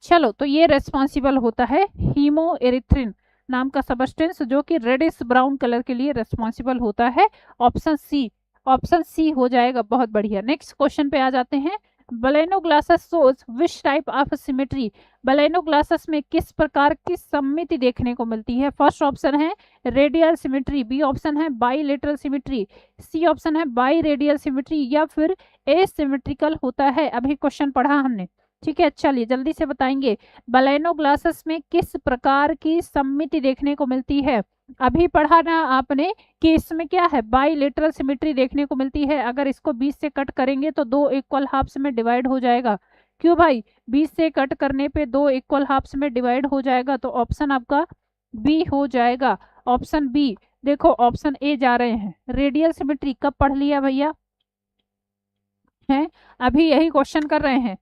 [SPEAKER 1] चलो तो ये रेस्पॉन्सिबल होता है हीमो एरिथ्रिन नाम का सबस्टेंस, जो कि रेडिश ब्राउन कलर के लिए रेस्पॉन्सिबल होता है। ऑप्शन सी, ऑप्शन सी हो जाएगा। बहुत बढ़िया। नेक्स्ट क्वेश्चन पे आ जाते हैं। Baleno glasses shows which type of symmetry, Baleno glasses में किस प्रकार की सममिति देखने को मिलती है? फर्स्ट ऑप्शन है रेडियल सिमेट्री, बी ऑप्शन है बाईलेटरल सिमेट्री, सी ऑप्शन है बाई रेडियल सिमेट्री, या फिर एसिमेट्रिकल होता है। अभी क्वेश्चन पढ़ा हमने, ठीक है। चलिए जल्दी से बताएंगे बलेनो ग्लासेस में किस प्रकार की सममिति देखने को मिलती है? अभी पढ़ा ना आपने कि इसमें क्या है? बाईलेटरल सिमेट्री देखने को मिलती है। अगर इसको 20 से कट करेंगे तो दो इक्वल हाफ्स में डिवाइड हो जाएगा। क्यों भाई? 20 से कट करने पे दो इक्वल हाफ्स में डिवाइड हो जाएगा, तो ऑप्शन आपका बी हो जाएगा। Option B. देखो ऑप्शन ए जा रहे हैं। रेडियल सिमेट्री कब पढ़ लिया भैया? है अभी यही क्वेश्चन कर रहे हैं।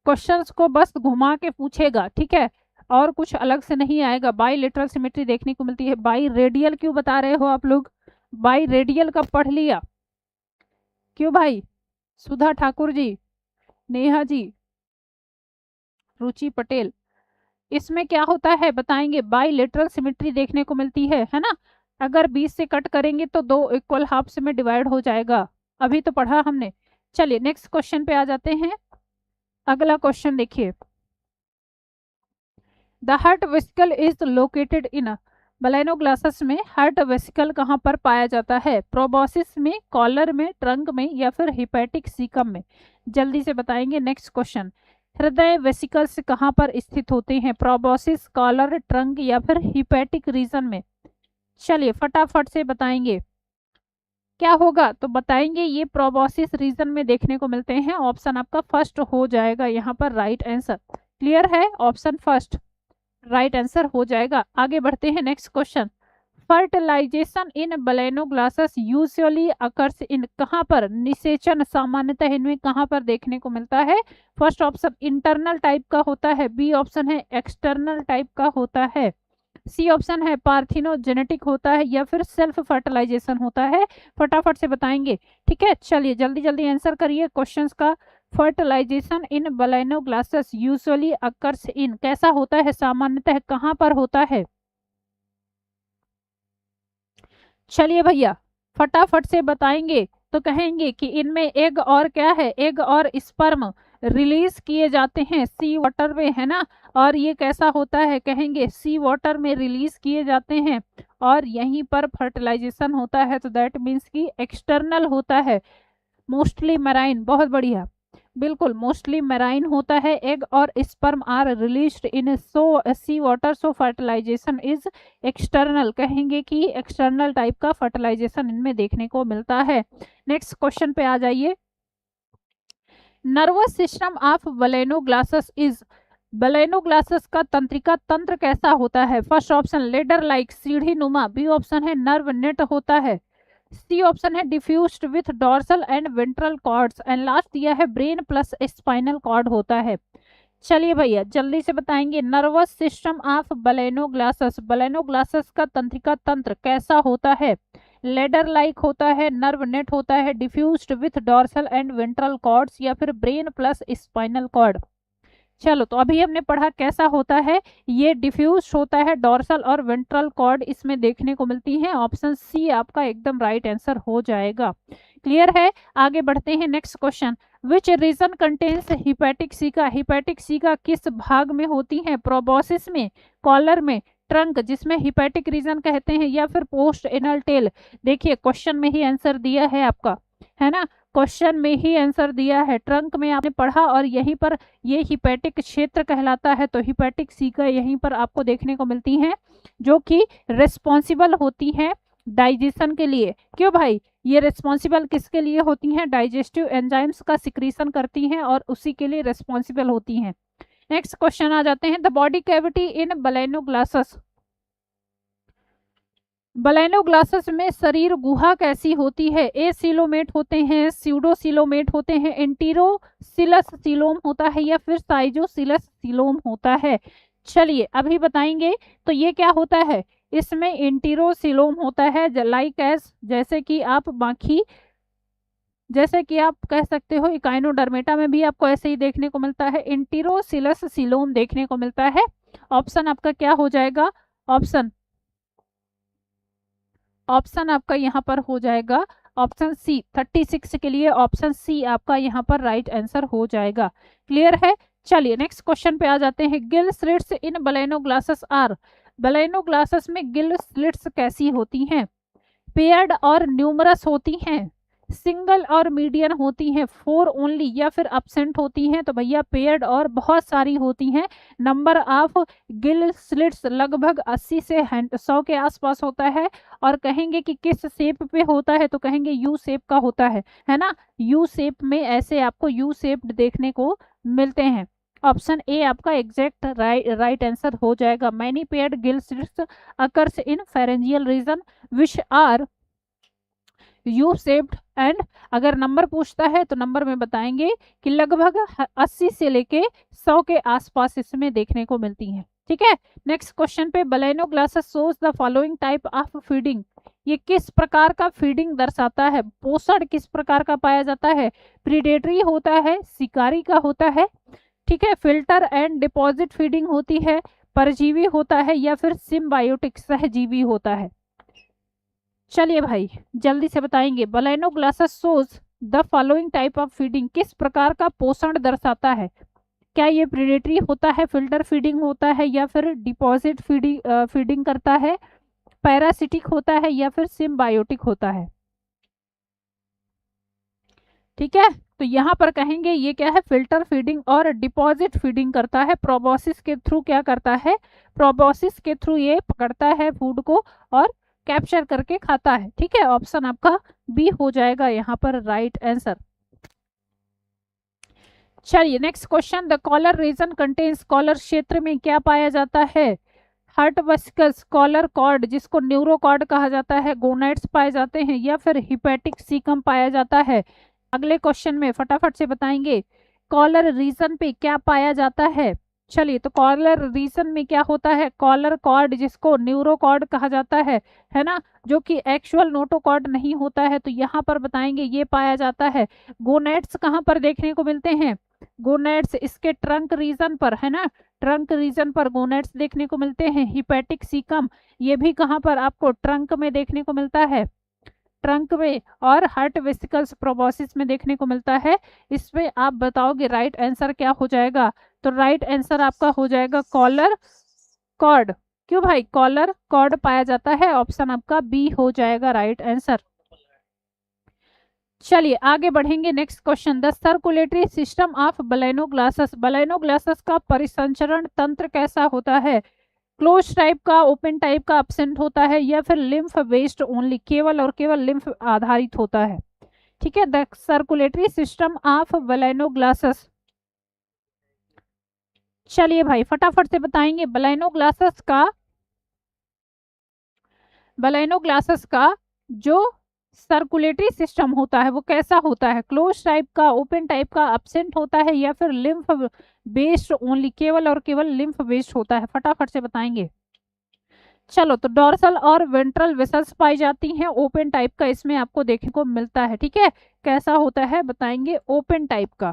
[SPEAKER 1] क्वेश्चंस को बस घुमा के पूछेगा, ठीक है, और कुछ अलग से नहीं आएगा। बाईलेटरल सिमेट्री देखने को मिलती है। बाई रेडियल क्यों बता रहे हो आप लोग? बाई रेडियल कब पढ़ लिया? क्यों भाई? सुधा ठाकुर जी, नेहा जी, रुचि पटेल, इसमें क्या होता है बताएंगे? बाईलेटरल सिमेट्री देखने को मिलती है ना। अगर 20 से कट करेंगे तो दो इक्वल हाफ्स में डिवाइड हो जाएगा। अभी तो पढ़ा हमने। चलिए नेक्स्ट क्वेश्चन पे आ जाते हैं। अगला क्वेश्चन देखिए। The heart vesicle is located in, Balanoglossus में हार्ट वेसिकल कहाँ पर पाया जाता है? प्रोबोसिस में, कॉलर में, ट्रंक में, या फिर हिपैटिक सीकम में? जल्दी से बताएंगे। Next question. हृदय वेसिकल्स कहाँ पर स्थित होते हैं? प्रोबोसिस, कॉलर, ट्रंक, या फिर हिपैटिक रीजन में? चलिए फटाफट से बताएंगे क्या होगा, तो बताएंगे ये प्रोबोसिस रीजन में देखने को मिलते हैं। ऑप्शन आपका फर्स्ट हो जाएगा यहाँ पर राइट आंसर। क्लियर है? ऑप्शन फर्स्ट राइट आंसर हो जाएगा। आगे बढ़ते हैं। Next question. Fertilisation in Balanoglossus usually occurs in, कहाँ पर निषेचन सामान्यतः इनमें कहाँ पर देखने को मिलता है? फर्स्ट ऑप्शन इंटरनल टाइप का होता है, बी ऑप्शन है एक्सटर्नल टाइप का होता है, सी ऑप्शन है पार्थिनोजेनेटिक होता है, या फिर सेल्फ फर्टिलाइजेशन होता है। फटाफट से बताएंगे, ठीक है। चलिए जल्दी जल्दी आंसर करिए क्वेश्चंस का। Fertilisation in Balanoglossus usually occurs in, कैसा होता है? सामान्यतः कहाँ पर होता है? चलिए भैया फटाफट से बताएंगे। तो कहेंगे कि इनमें एग और क्या है? एग और स्पर्म रिलीज किए जाते हैं सी वाटर में, है ना। और ये कैसा होता है, कहेंगे सी वाटर में रिलीज किए जाते हैं और यहीं पर फर्टिलाइजेशन होता है, तो दैट मीन्स कि एक्सटर्नल होता है, मोस्टली मैराइन। बहुत बढ़िया, बिल्कुल मोस्टली मैराइन होता है। एग और sperm are released in sea water, so fertilisation is external, कहेंगे कि एक्सटर्नल टाइप का फर्टिलाइजेशन इनमें देखने को मिलता है। नेक्स्ट क्वेश्चन पे आ जाइए। Nervous system of Balanoglossus is, बलेनोग्लासस का तंत्रिका तंत्र कैसा होता है? फर्स्ट ऑप्शन लेडर लाइक, सीढ़ी नुमा। बी ऑप्शन है नर्व नेट होता है। सी ऑप्शन है diffused with dorsal and ventral cords. And last दिया है ब्रेन प्लस स्पाइनल कॉर्ड होता है। चलिए भैया जल्दी से बताएंगे, नर्वस सिस्टम ऑफ बलेनोग्लासस, बलेनोग्लासस का तंत्रिका तंत्र कैसा होता है? लेडर लाइक होता है, नर्व नेट होता है, diffused with dorsal and ventral cords, या फिर ब्रेन प्लस स्पाइनल कॉर्ड। चलो तो अभी हमने पढ़ा कैसा होता है, ये डिफ्यूज होता है, डॉर्सल और वेंट्रल कॉर्ड इसमें देखने को मिलती है। ऑप्शन सी आपका एकदम राइट आंसर हो जाएगा। क्लियर है? आगे बढ़ते हैं next question. Which region contains hepatic caeca, hepatic caeca किस भाग में होती है? प्रोबोसिस में, कॉलर में, ट्रंक जिसमें हिपैटिक रीजन कहते हैं, या फिर पोस्ट एनल टेल। देखिए क्वेश्चन में ही आंसर दिया है आपका, है ना, क्वेश्चन में ही आंसर दिया है। ट्रंक में आपने पढ़ा और यहीं पर ये हिपैटिक क्षेत्र कहलाता है, तो हिपैटिक सीका यहीं पर आपको देखने को मिलती हैं, जो कि रिस्पॉन्सिबल होती हैं डाइजेशन के लिए। क्यों भाई? ये रिस्पॉन्सिबल किसके लिए होती हैं? डाइजेस्टिव एंजाइम्स का सिक्रीशन करती हैं और उसी के लिए रिस्पॉन्सिबल होती हैं। नेक्स्ट क्वेश्चन आ जाते हैं। द बॉडी कैविटी इन बलेनोग्लासस, बलेनोग्लासस में शरीर गुहा कैसी होती है? ए सिलोमेट होते हैं, स्यूडोसिलोमेट होते हैं, एंटीरोसिलस सिलोम होता है, या फिर साइजोसिलस सिलोम होता है? चलिए अभी बताएंगे। तो ये क्या होता है, इसमें एंटीरोसिलोम होता है, लाइक एस, जैसे कि आप बाकी, जैसे कि आप कह सकते हो इकाइनोडर्मेटा में भी आपको ऐसे ही देखने को मिलता है, एंटीरोसिलस सिलोम देखने को मिलता है। ऑप्शन आपका क्या हो जाएगा? ऑप्शन आपका यहाँ पर हो जाएगा ऑप्शन सी। 36 के लिए ऑप्शन सी आपका यहाँ पर राइट आंसर हो जाएगा। क्लियर है? चलिए नेक्स्ट क्वेश्चन पे आ जाते हैं। गिल स्लिट्स इन बलेनोग्लासस आर, बलेनोग्लासस में गिल स्लिट्स कैसी होती हैं? पेयर्ड और न्यूमरस होती हैं, सिंगल और मीडियन होती हैं, फोर ओनली, या फिर अब्सेंट होती हैं? तो भैया पेयर्ड और बहुत सारी होती हैं। नंबर ऑफ गिल स्लिट्स लगभग 80 से 100 के आसपास होता है। और कहेंगे कि किस शेप पे होता है? तो कहेंगे यू शेप का होता है ना, यू शेप में ऐसे आपको यू शेप्ड देखने को मिलते हैं। ऑप्शन ए आपका एग्जैक्ट राइट आंसर हो जाएगा। Many paired gill slits occurs in pharyngeal region which are U shaped. And अगर नंबर पूछता है तो नंबर में बताएंगे कि लगभग 80 से लेके 100 के आसपास इसमें देखने को मिलती हैं। ठीक है, नेक्स्ट क्वेश्चन पे। Balanoglossus shows the following type of feeding, ये किस प्रकार का फीडिंग दर्शाता है? पोषण किस प्रकार का पाया जाता है? प्रीडेटरी होता है, शिकारी का होता है, ठीक है, फिल्टर एंड डिपॉजिट फीडिंग होती है, परजीवी होता है, या फिर सिम्बायोटिक सहजीवी होता है? चलिए भाई जल्दी से बताएंगे। Balanoglossus shows the following type of feeding, किस प्रकार का पोषण दर्शाता है? क्या ये प्रीडेटरी होता है, फिल्टर फीडिंग होता है, या फिर डिपॉजिट फीडिंग करता है, पैरासिटिक होता है, या फिर सिम्बायोटिक होता है? ठीक है, तो यहाँ पर कहेंगे ये क्या है, फिल्टर फीडिंग और डिपॉजिट फीडिंग करता है। प्रोबोसिस के थ्रू क्या करता है? प्रोबोसिस के थ्रू ये पकड़ता है फूड को और कैप्चर करके खाता है। ठीक है, ऑप्शन आपका बी हो जाएगा यहाँ पर राइट आंसर। चलिए next question. The collar region contains, collar क्षेत्र में क्या पाया जाता है? हार्ट वेसिकल्स, कॉलर कॉर्ड जिसको न्यूरोकॉर्ड कहा जाता है, गोनाइड्स पाए जाते हैं, या फिर हिपैटिक सीकम पाया जाता है? अगले क्वेश्चन में फटाफट से बताएंगे कॉलर रीजन पे क्या पाया जाता है। चलिए तो कॉलर रीजन में क्या होता है? कॉलर कॉर्ड जिसको न्यूरोकॉर्ड कहा जाता है ना, जो कि एक्चुअल नोटोकॉर्ड नहीं होता है, तो यहाँ पर बताएंगे ये पाया जाता है। गोनेट्स कहाँ पर देखने को मिलते हैं? गोनेट्स इसके ट्रंक रीजन पर, है ना, ट्रंक रीजन पर गोनेट्स देखने को मिलते हैं। हिपैटिक सीकम ये भी कहाँ पर आपको ट्रंक में देखने को मिलता है, ट्रंक में और हार्ट वेसिकल्स प्रोबॉसिस में देखने को मिलता है। इसमें आप बताओगे राइट आंसर क्या हो जाएगा? तो राइट आंसर आपका हो जाएगा कॉलर कॉर्ड। क्यों भाई? कॉलर कॉर्ड पाया जाता है, ऑप्शन आपका बी हो जाएगा राइट आंसर। चलिए आगे बढ़ेंगे। Next question, the circulatory system of Balanoglossus, Balanoglossus का परिसंचरण तंत्र कैसा होता है? क्लोज टाइप का, ओपन टाइप का, एब्सेंट होता है, या फिर लिम्फ बेस्ड ओनली, केवल और केवल लिम्फ आधारित होता है? ठीक है, the circulatory system of Baleno glasses. चलिए भाई फटाफट से बताएंगे। बलेनो ग्लासेस का जो सर्कुलेटरी सिस्टम होता है वो कैसा होता है? क्लोज टाइप का, ओपन टाइप का, एब्सेंट होता है, या फिर लिम्फ बेस्ड ओनली, केवल और केवल लिम्फ बेस्ड होता है? फटाफट से बताएंगे। चलो, तो डॉर्सल और वेंट्रल वेसल्स पाई जाती हैं, ओपन टाइप का इसमें आपको देखने को मिलता है। ठीक है, कैसा होता है बताएंगे? ओपन टाइप का।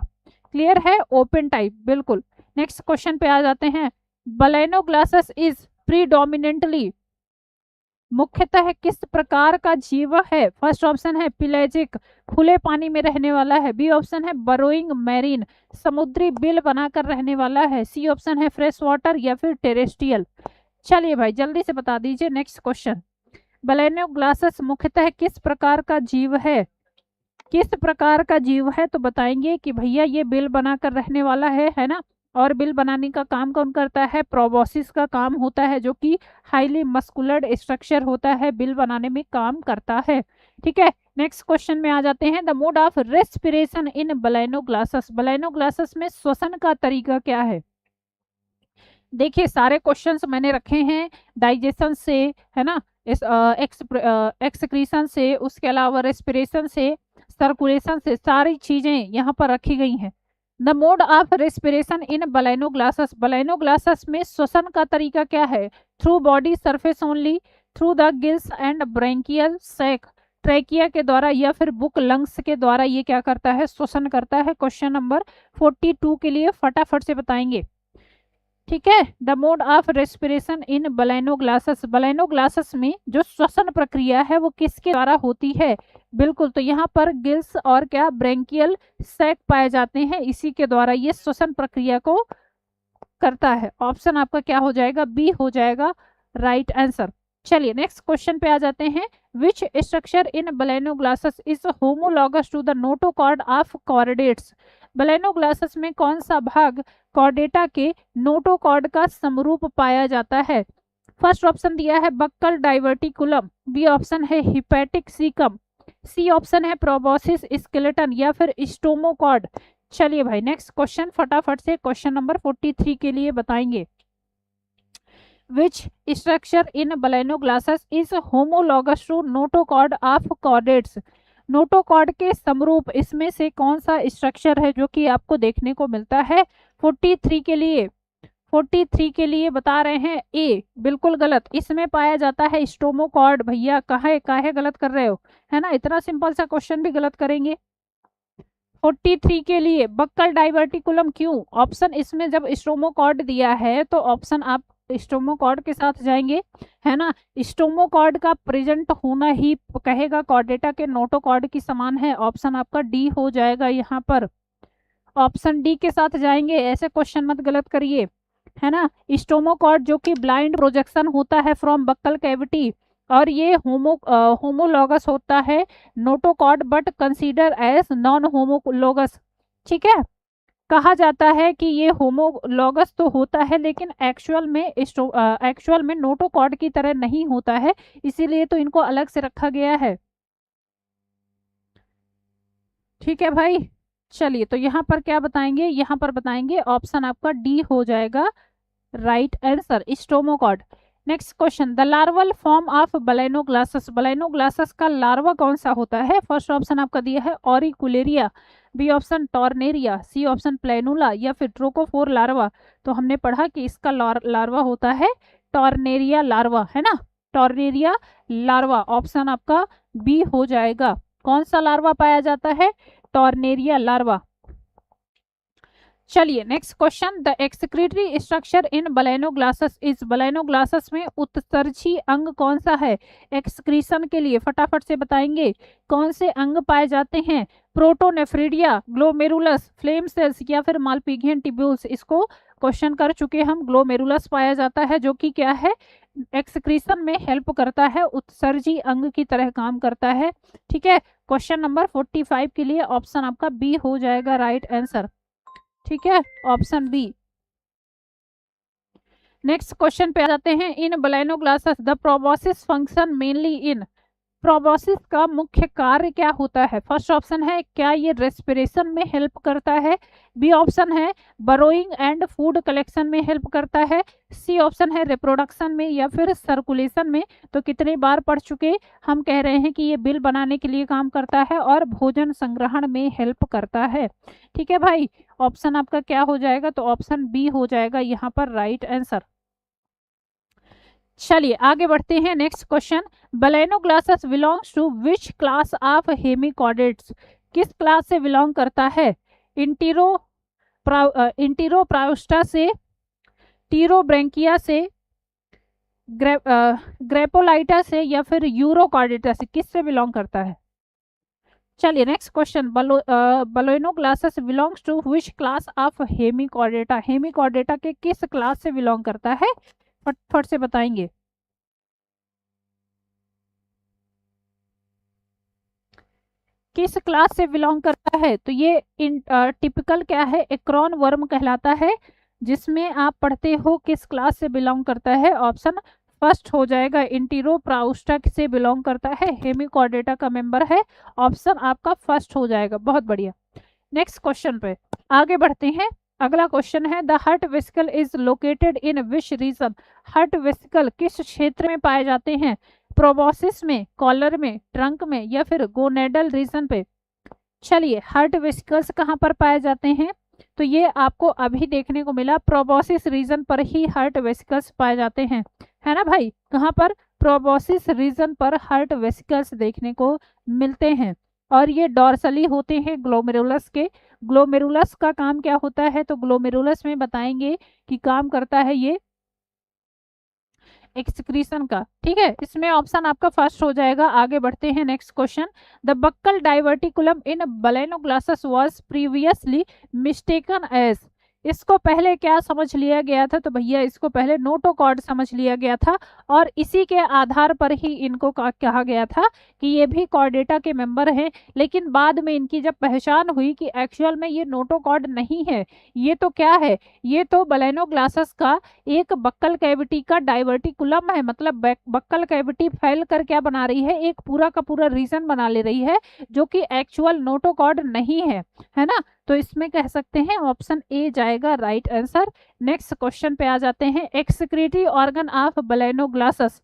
[SPEAKER 1] क्लियर है? ओपन टाइप, बिल्कुल। नेक्स्ट क्वेश्चन पे आ जाते हैं। बलेनो ग्लासेस इज प्रीडोमिनेंटली, मुख्यतः किस प्रकार का जीव है? फर्स्ट ऑप्शन है पिलेजिक, खुले पानी में रहने वाला है। बी ऑप्शन है बरोइंग मैरीन, समुद्री बिल बनाकर रहने वाला है। सी ऑप्शन है फ्रेश वाटर, या फिर टेरेस्ट्रियल। चलिए भाई जल्दी से बता दीजिए। नेक्स्ट क्वेश्चन, बलेनो ग्लासेस मुख्यतः किस प्रकार का जीव है? किस प्रकार का जीव है? तो बताएंगे कि भैया ये बिल बनाकर रहने वाला है ना। और बिल बनाने का काम कौन करता है? प्रोबॉसिस का काम होता है, जो कि हाईली मस्कुलर स्ट्रक्चर होता है, बिल बनाने में काम करता है। ठीक है, नेक्स्ट क्वेश्चन में आ जाते हैं। The mode of respiration in Balanoglossus, Balanoglossus में श्वसन का तरीका क्या है? देखिए सारे क्वेश्चंस मैंने रखे हैं डाइजेशन से, है ना, इस एक्सक्रीशन से, उसके अलावा रेस्पिरेशन से, सर्कुलेशन से, सारी चीजें यहाँ पर रखी गई हैं। The mode of respiration in Balanoglossus, Balanoglossus में श्वसन का तरीका क्या है? Through body surface only, through the gills and branchial sac, trachea के द्वारा, या फिर बुक लंग्स के द्वारा ये क्या करता है? श्वसन करता है। क्वेश्चन नंबर 42 के लिए फटाफट से बताएंगे। ठीक है, the mode of respiration in Balanoglossus, Balanoglossus में जो श्वसन प्रक्रिया है वो किसके द्वारा होती है? बिल्कुल, तो यहाँ पर गिल्स और क्या ब्रेंकियल सैक पाए जाते हैं, इसी के द्वारा ये श्वसन प्रक्रिया को करता है। ऑप्शन आपका क्या हो जाएगा? बी हो जाएगा राइट आंसर। चलिए नेक्स्ट क्वेश्चन पे आ जाते हैं। Which structure in Balanoglossus is homologous to the notochord of chordates, Balanoglossus में कौन सा भाग कॉर्डेटा के नोटोकॉर्ड का समरूप पाया जाता है? फर्स्ट ऑप्शन दिया है बक्कल डाइवर्टिकुलम, बी ऑप्शन है हिपैटिक सीकम, सी ऑप्शन है प्रोबॉसिस स्केलेटन, या फिर स्टोमोकॉर्ड। चलिए भाई नेक्स्ट क्वेश्चन फटाफट से क्वेश्चन नंबर 43 के लिए बताएंगे। Which structure in Balanoglossus is homologous to notochord of chordates, notochord के समरूप इसमें से कौन सा स्ट्रक्चर है जो कि आपको देखने को मिलता है? 43 के लिए बता रहे हैं ए, बिल्कुल गलत। इसमें पाया जाता है स्टोमोकॉर्ड। भैया काहे गलत कर रहे हो, है ना? इतना सिंपल सा क्वेश्चन भी गलत करेंगे। 43 के लिए बक्कल डाइवर्टिकुलम क्यों? ऑप्शन इसमें जब स्टोमोकॉर्ड दिया है तो ऑप्शन आप स्टोमोकॉर्ड के साथ जाएंगे, है ना। स्टोमोकॉर्ड का प्रेजेंट होना ही कहेगा कॉर्डेटा के नोटोकॉर्ड की समान है। ऑप्शन आपका डी हो जाएगा यहाँ पर। ऑप्शन डी के साथ जाएंगे, ऐसे क्वेश्चन मत गलत करिए, है ना। स्टोमोकॉर्ड जो कि ब्लाइंड प्रोजेक्शन होता है फ्रॉम बक्कल कैविटी, और ये होमोलॉगस होता है notochord but consider as non homologous. ठीक है, कहा जाता है कि ये होमोलॉगस तो होता है लेकिन एक्चुअल में नोटोकॉर्ड की तरह नहीं होता है, इसीलिए तो इनको अलग से रखा गया है। ठीक है भाई, चलिए तो यहाँ पर क्या बताएंगे? यहाँ पर बताएंगे ऑप्शन आपका डी हो जाएगा right answer, stomochord. Next question, the larval form of Balanoglossus, Balanoglossus का लार्वा कौन सा होता है? फर्स्ट ऑप्शन आपका दिया है auricularia, B option tornaria, C option planula, या फिर ट्रोकोफोर लार्वा। तो हमने पढ़ा कि इसका लार्वा होता है टॉर्नेरिया लार्वा, है ना, टॉर्नेरिया लार्वा। ऑप्शन आपका बी हो जाएगा। कौन सा लार्वा पाया जाता है? Tornaria larva. चलिए next question, the excretory structure in Balanoglossus is, Balanoglossus में उत्सर्जी अंग कौन सा है एक्सक्रीशन के लिए, फटाफट से बताएंगे कौन से अंग पाए जाते हैं, प्रोटोनेफ्रिडिया, ग्लोमेरुलस, फ्लेम सेल्स या फिर मालपिघियन टिब्यूल्स। इसको क्वेश्चन कर चुके हम, ग्लोमेरुलस पाया जाता है जो कि क्या है एक्सक्रीशन में हेल्प करता है, उत्सर्जी अंग की तरह काम करता है। ठीक है, क्वेश्चन नंबर 45 के लिए ऑप्शन आपका बी हो जाएगा राइट आंसर। ठीक है, ऑप्शन बी। नेक्स्ट क्वेश्चन पे आ जाते हैं, in Balanoglossus the proboscis function mainly in, proboscis का मुख्य कार्य क्या होता है। फर्स्ट ऑप्शन है क्या ये रेस्पिरेशन में हेल्प करता है, बी ऑप्शन है बरोइंग एंड फूड कलेक्शन में हेल्प करता है, सी ऑप्शन है रिप्रोडक्शन में या फिर सर्कुलेशन में। तो कितनी बार पढ़ चुके, हम कह रहे हैं कि ये बिल बनाने के लिए काम करता है और भोजन संग्रहण में हेल्प करता है। ठीक है भाई, ऑप्शन आपका क्या हो जाएगा, तो ऑप्शन बी हो जाएगा यहाँ पर राइट आंसर। चलिए आगे बढ़ते हैं, next question, Balanoglossus belongs to which class of hemichordates, किस क्लास से बिलोंग करता है, इंटीरोप्राउस्टा से, टीरोब्रेंकिया से, ग्रेपोलाइटा से या फिर यूरोकॉर्डेटा से, किस से बिलोंग करता है। चलिए next question, Balanoglossus belongs to which class of Hemichordata, Hemichordata के किस क्लास से बिलोंग करता है, फटफट से बताएंगे। किस क्लास से बिलोंग करता है, तो ये टिपिकल क्या है एक्रोन वर्म कहलाता है, जिसमें आप पढ़ते हो किस क्लास से बिलोंग करता है, ऑप्शन फर्स्ट हो जाएगा इंटीरोप्राउस्टा से बिलोंग करता है, हेमिकॉर्डेटा का मेंबर है, ऑप्शन आपका फर्स्ट हो जाएगा। बहुत बढ़िया, नेक्स्ट क्वेश्चन पे आगे बढ़ते हैं। अगला क्वेश्चन है, the heart vesicle is located in which region, heart vesicle किस क्षेत्र में पाए जाते हैं, प्रोबोसिस में, कॉलर में, ट्रंक में या फिर गोनेडल रीजन पे। चलिए हार्ट वेसिकल्स कहाँ पर पाए जाते हैं, तो ये आपको अभी देखने को मिला, प्रोबोसिस रीजन पर ही हार्ट वेसिकल्स पाए जाते हैं, है ना भाई, कहाँ पर, प्रोबोसिस रीजन पर हार्ट वेसिकल्स देखने को मिलते हैं, और ये डॉर्सली होते हैं ग्लोमेरुलस के। ग्लोमेरुलस का काम क्या होता है, तो ग्लोमेरुलस में बताएंगे कि काम करता है ये एक्सक्रीशन का। ठीक है, इसमें ऑप्शन आपका फर्स्ट हो जाएगा। आगे बढ़ते हैं, next question, the buccal diverticulum in Balanoglossus was previously mistaken as, इसको पहले क्या समझ लिया गया था, तो भैया इसको पहले नोटोकॉर्ड समझ लिया गया था, और इसी के आधार पर ही इनको कहा गया था कि ये भी कॉर्डेटा के मेंबर हैं। लेकिन बाद में इनकी जब पहचान हुई कि एक्चुअल में ये नोटोकॉर्ड नहीं है, ये तो क्या है, ये तो बलेनोग्लासस का एक बक्कल कैविटी का डाइवर्टिकुलम है, मतलब बक्कल कैविटी फैल कर क्या बना रही है, एक पूरा का पूरा रीजन बना ले रही है, जो कि एक्चुअल नोटोकॉर्ड नहीं है ना। तो इसमें कह सकते हैं ऑप्शन ए जाएगा राइट आंसर। नेक्स्ट क्वेश्चन पे आ जाते हैं, एक्सक्रीटरी ऑर्गन ऑफ बलेनोग्लासस,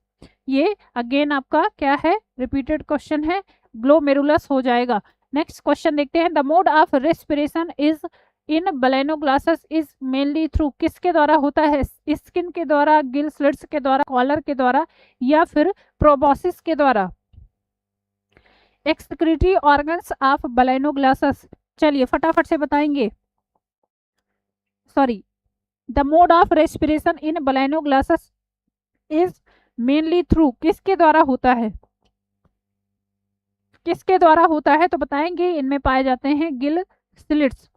[SPEAKER 1] ये अगेन आपका क्या है, रिपीटेड क्वेश्चन है, ग्लोमेरुलस हो जाएगा। नेक्स्ट क्वेश्चन देखते हैं, the mode of respiration is in Balanoglossus is mainly through, किसके द्वारा होता है, स्किन के द्वारा, गिल स्लिट्स के द्वारा, कॉलर के द्वारा या फिर प्रोबोसिस के द्वारा। एक्सक्रीटरी ऑर्गन्स ऑफ बलेनोग्लासस, चलिए फटाफट से बताएंगे, sorry, the mode of respiration in Balanoglossus is mainly through, किसके द्वारा होता है, किसके द्वारा होता है, तो बताएंगे इनमें पाए जाते हैं गिल स्लिट्स,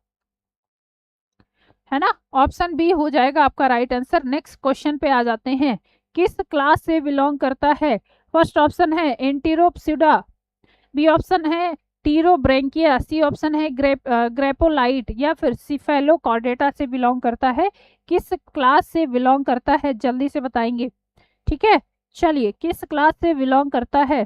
[SPEAKER 1] है ना, ऑप्शन बी हो जाएगा आपका राइट आंसर। नेक्स्ट क्वेश्चन पे आ जाते हैं, किस क्लास से बिलोंग करता है, फर्स्ट ऑप्शन है एंटीरोप्सिडा, बी ऑप्शन है टीरोब्रेंकिया, सी ऑप्शन है ग्रेपोलाइट या फिर सिफेलोकॉर्डेटा से बिलोंग करता है, किस क्लास से बिलोंग करता है, जल्दी से बताएंगे। ठीक है, चलिए किस क्लास से बिलोंग करता है,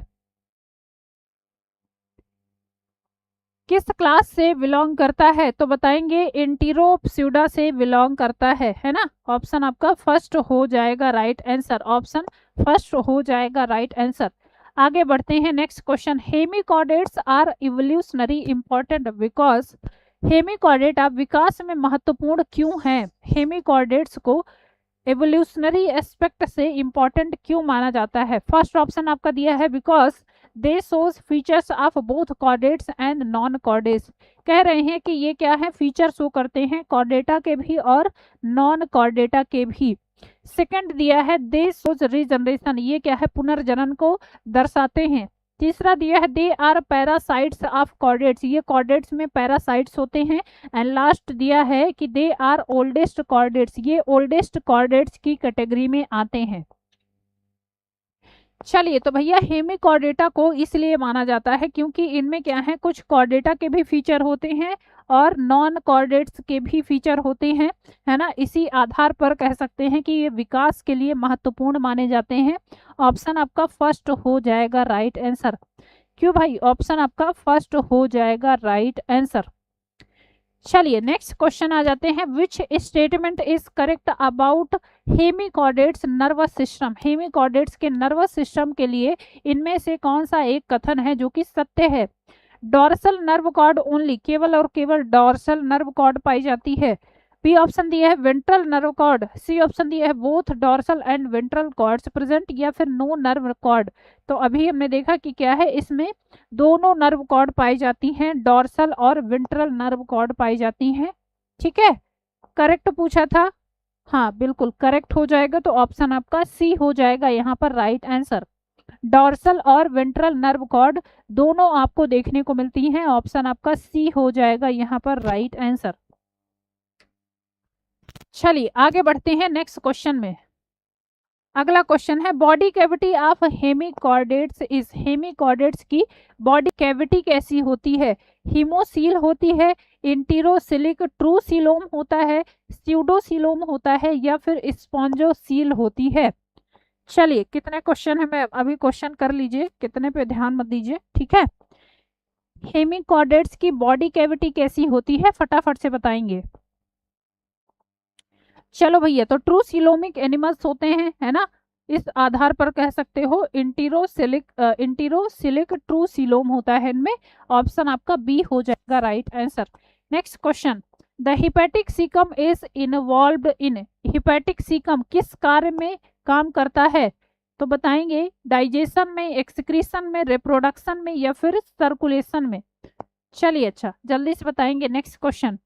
[SPEAKER 1] किस क्लास से बिलोंग करता है, तो बताएंगे एंटीरोप्सिडा से बिलोंग करता है ना, ऑप्शन आपका फर्स्ट हो जाएगा राइट आंसर, ऑप्शन फर्स्ट हो जाएगा राइट आंसर। आगे बढ़ते हैं, next question, hemichordates are evolutionary important because, hemichordate विकास में महत्वपूर्ण क्यों है, हेमिकॉर्डेट्स को एवोल्यूशनरी एस्पेक्ट से इंपॉर्टेंट क्यों माना जाता है। फर्स्ट ऑप्शन आपका दिया है because they shows features of both chordates and non chordates, कह रहे हैं कि ये क्या है, फीचर शो करते हैं कॉर्डेटा के भी और नॉन कॉर्डेटा के भी। सेकंड दिया है दे शोज रीजनरेशन, ये क्या है, पुनर्जनन को दर्शाते हैं। तीसरा दिया है they are parasites of chordates, ये कॉर्डेट्स में पैरासाइट्स होते हैं। एंड लास्ट दिया है कि दे आर ओल्डेस्ट कॉर्डेट्स, ये ओल्डेस्ट कॉर्डेट्स की कैटेगरी में आते हैं। चलिए, तो भैया हेमिकॉर्डेटा को इसलिए माना जाता है क्योंकि इनमें क्या है, कुछ कॉर्डेटा के भी फीचर होते हैं और नॉन कॉर्डेट्स के भी फीचर होते हैं, है ना। इसी आधार पर कह सकते हैं कि ये विकास के लिए महत्वपूर्ण माने जाते हैं। ऑप्शन आपका फर्स्ट हो जाएगा राइट आंसर। क्यों भाई, ऑप्शन आपका फर्स्ट हो जाएगा राइट आंसर। चलिए नेक्स्ट क्वेश्चन आ जाते हैं। Which statement is correct about hemichordates nervous system, hemichordates के नर्वस सिस्टम के लिए इनमें से कौन सा एक कथन है जो कि सत्य है। डॉर्सल नर्व कॉर्ड ओनली, केवल और केवल डॉर्सल नर्व कॉर्ड पाई जाती है। बी ऑप्शन दिया है ventral nerve cord. C option दिया है both dorsal and ventral cords present, या फिर नो नर्व कॉर्ड। तो अभी हमने देखा कि क्या है, इसमें दोनों नर्व कॉर्ड पाई जाती हैं, डॉर्सल और वेंट्रल नर्व कॉर्ड पाई जाती हैं। ठीक है, करेक्ट पूछा था, हाँ बिल्कुल करेक्ट हो जाएगा। तो ऑप्शन आपका सी हो जाएगा यहाँ पर राइट आंसर। डॉर्सल और वेंट्रल नर्व कॉर्ड दोनों आपको देखने को मिलती हैं। ऑप्शन आपका सी हो जाएगा यहाँ पर राइट आंसर। चलिए आगे बढ़ते हैं नेक्स्ट क्वेश्चन में। अगला क्वेश्चन है body cavity of hemichordates is, hemichordates की बॉडी कैविटी कैसी होती है। हीमोसील होती है, इंटीरोसिलिक ट्रूसिलोम होता है, स्यूडोसिलोम होता है, या फिर स्पॉन्जोसील होती है। चलिए कितने क्वेश्चन है, मैं अभी क्वेश्चन कर लीजिए, कितने पे ध्यान मत दीजिए, ठीक है। हेमिकॉर्डेट्स की बॉडी कैविटी कैसी होती है, फटाफट से बताएंगे। चलो भैया, तो ट्रू सिलोमिक एनिमल्स होते हैं, है ना, इस आधार पर कह सकते हो इंटीरोसिलिक ट्रू सिलोम होता है इनमें। ऑप्शन आपका बी हो जाएगा right answer. Next question, the hepatic caecum is involved in, hepatic caecum किस कार्य में काम करता है। तो बताएंगे डाइजेशन में, एक्सक्रीशन में, रिप्रोडक्शन में, या फिर सर्कुलेशन में। चलिए अच्छा जल्दी से बताएंगे। नेक्स्ट क्वेश्चन,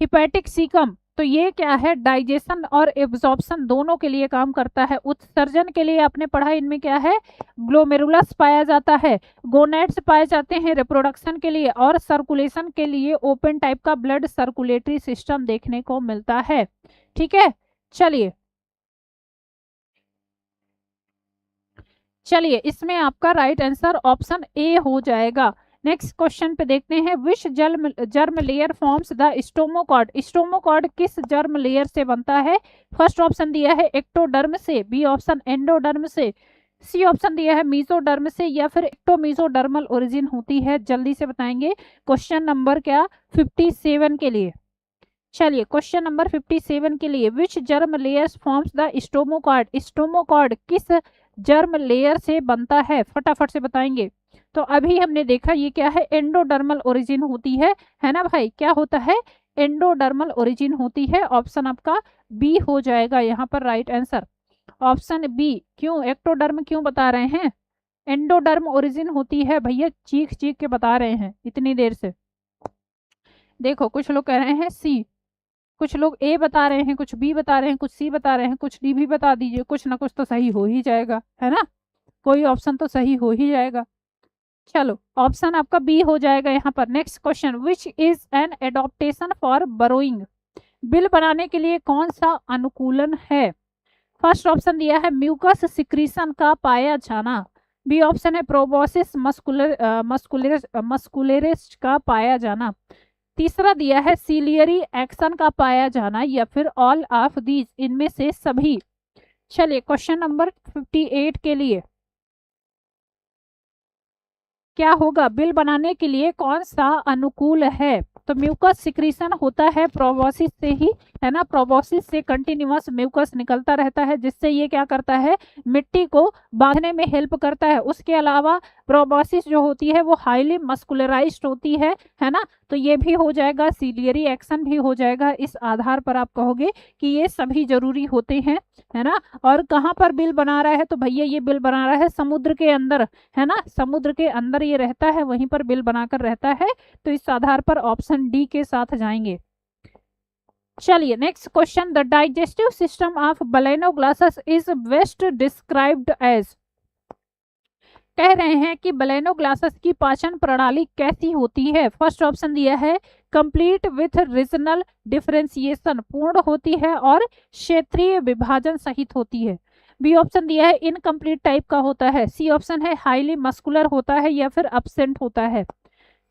[SPEAKER 1] हिपैटिक सीकम तो ये क्या है, डाइजेशन और एब्जॉर्प्शन दोनों के लिए काम करता है। उत्सर्जन के लिए आपने पढ़ा, इनमें क्या है, ग्लोमेरुलस पाया जाता है, गोनेड्स पाए जाते हैं रिप्रोडक्शन के लिए, और सर्कुलेशन के लिए ओपन टाइप का ब्लड सर्कुलेटरी सिस्टम देखने को मिलता है। ठीक है, चलिए इसमें आपका राइट आंसर ऑप्शन ए हो जाएगा। नेक्स्ट क्वेश्चन पे देखते हैं, which germ layer forms the stomochord, stomochord किस जर्म लेयर से बनता है। फर्स्ट ऑप्शन दिया है एक्टोडर्म से, बी ऑप्शन एंडोडर्म से, सी ऑप्शन दिया है मीजोडर्म से, या फिर एक्टोमीजोडर्मल ओरिजिन होती है। जल्दी से बताएंगे क्वेश्चन नंबर क्या 57 के लिए। चलिए क्वेश्चन नंबर 57 के लिए, which germ layers forms the stomochord, stomochord किस जर्म लेयर से बनता है, फटाफट से बताएंगे। तो अभी हमने देखा ये क्या है, एंडोडर्मल ओरिजिन होती है ना भाई, क्या होता है, एंडोडर्मल ओरिजिन होती है। ऑप्शन आपका बी हो जाएगा यहाँ पर राइट आंसर। ऑप्शन बी, क्यों एक्टोडर्म क्यों बता रहे हैं, एंडोडर्म ओरिजिन होती है भैया, चीख चीख के बता रहे हैं इतनी देर से। देखो कुछ लोग कह रहे हैं सी, कुछ लोग ए बता रहे हैं, कुछ बी बता रहे हैं, कुछ सी बता रहे हैं, कुछ डी भी बता दीजिए, कुछ ना कुछ तो सही हो ही जाएगा, है ना, कोई ऑप्शन तो सही हो ही जाएगा। चलो ऑप्शन आपका बी हो जाएगा यहाँ पर। Next question, which is an adaptation for burrowing, bill बनाने के लिए कौन सा अनुकूलन है। फर्स्ट ऑप्शन दिया है म्यूकस सिक्रीशन का पाया जाना, बी ऑप्शन है प्रोबोसिस मस्कुलरिस का पाया जाना, तीसरा दिया है सीलियरी एक्शन का पाया जाना, या फिर ऑल ऑफ दीज, इनमें से सभी। चलिए क्वेश्चन नंबर 58 के लिए, क्या होगा, बिल बनाने के लिए कौन सा अनुकूल है। तो म्यूकस सिक्रीशन होता है प्रोबोसिस से ही, है ना, प्रोबोसिस से कंटिन्यूअस म्यूकस निकलता रहता है, जिससे ये क्या करता है, मिट्टी को बांधने में हेल्प करता है। उसके अलावा प्रोबोसिस जो होती है वो हाईली मस्कुलराइज्ड होती है ना, तो ये भी हो जाएगा, सिलियरी एक्शन भी हो जाएगा। इस आधार पर आप कहोगे कि ये सभी जरूरी होते हैं, है ना। और कहाँ पर बिल बना रहा है, तो भैया ये बिल बना रहा है समुद्र के अंदर, है ना, समुद्र के अंदर ये रहता है, वहीं पर बिल बनाकर रहता है। तो इस आधार पर ऑप्शन डी के साथ जाएंगे। चलिए next question, the digestive system of Balanoglossus is best described as. कह रहे हैं कि बलेनोग्लासस की पाचन प्रणाली कैसी होती है। फर्स्ट ऑप्शन दिया है कंप्लीट विथ रीजनल डिफरेंशिएशन, पूर्ण होती है और क्षेत्रीय विभाजन सहित होती है। बी ऑप्शन दिया है इनकम्प्लीट टाइप का होता है। सी ऑप्शन है हाईली मस्कुलर होता है या फिर एब्सेंट होता है।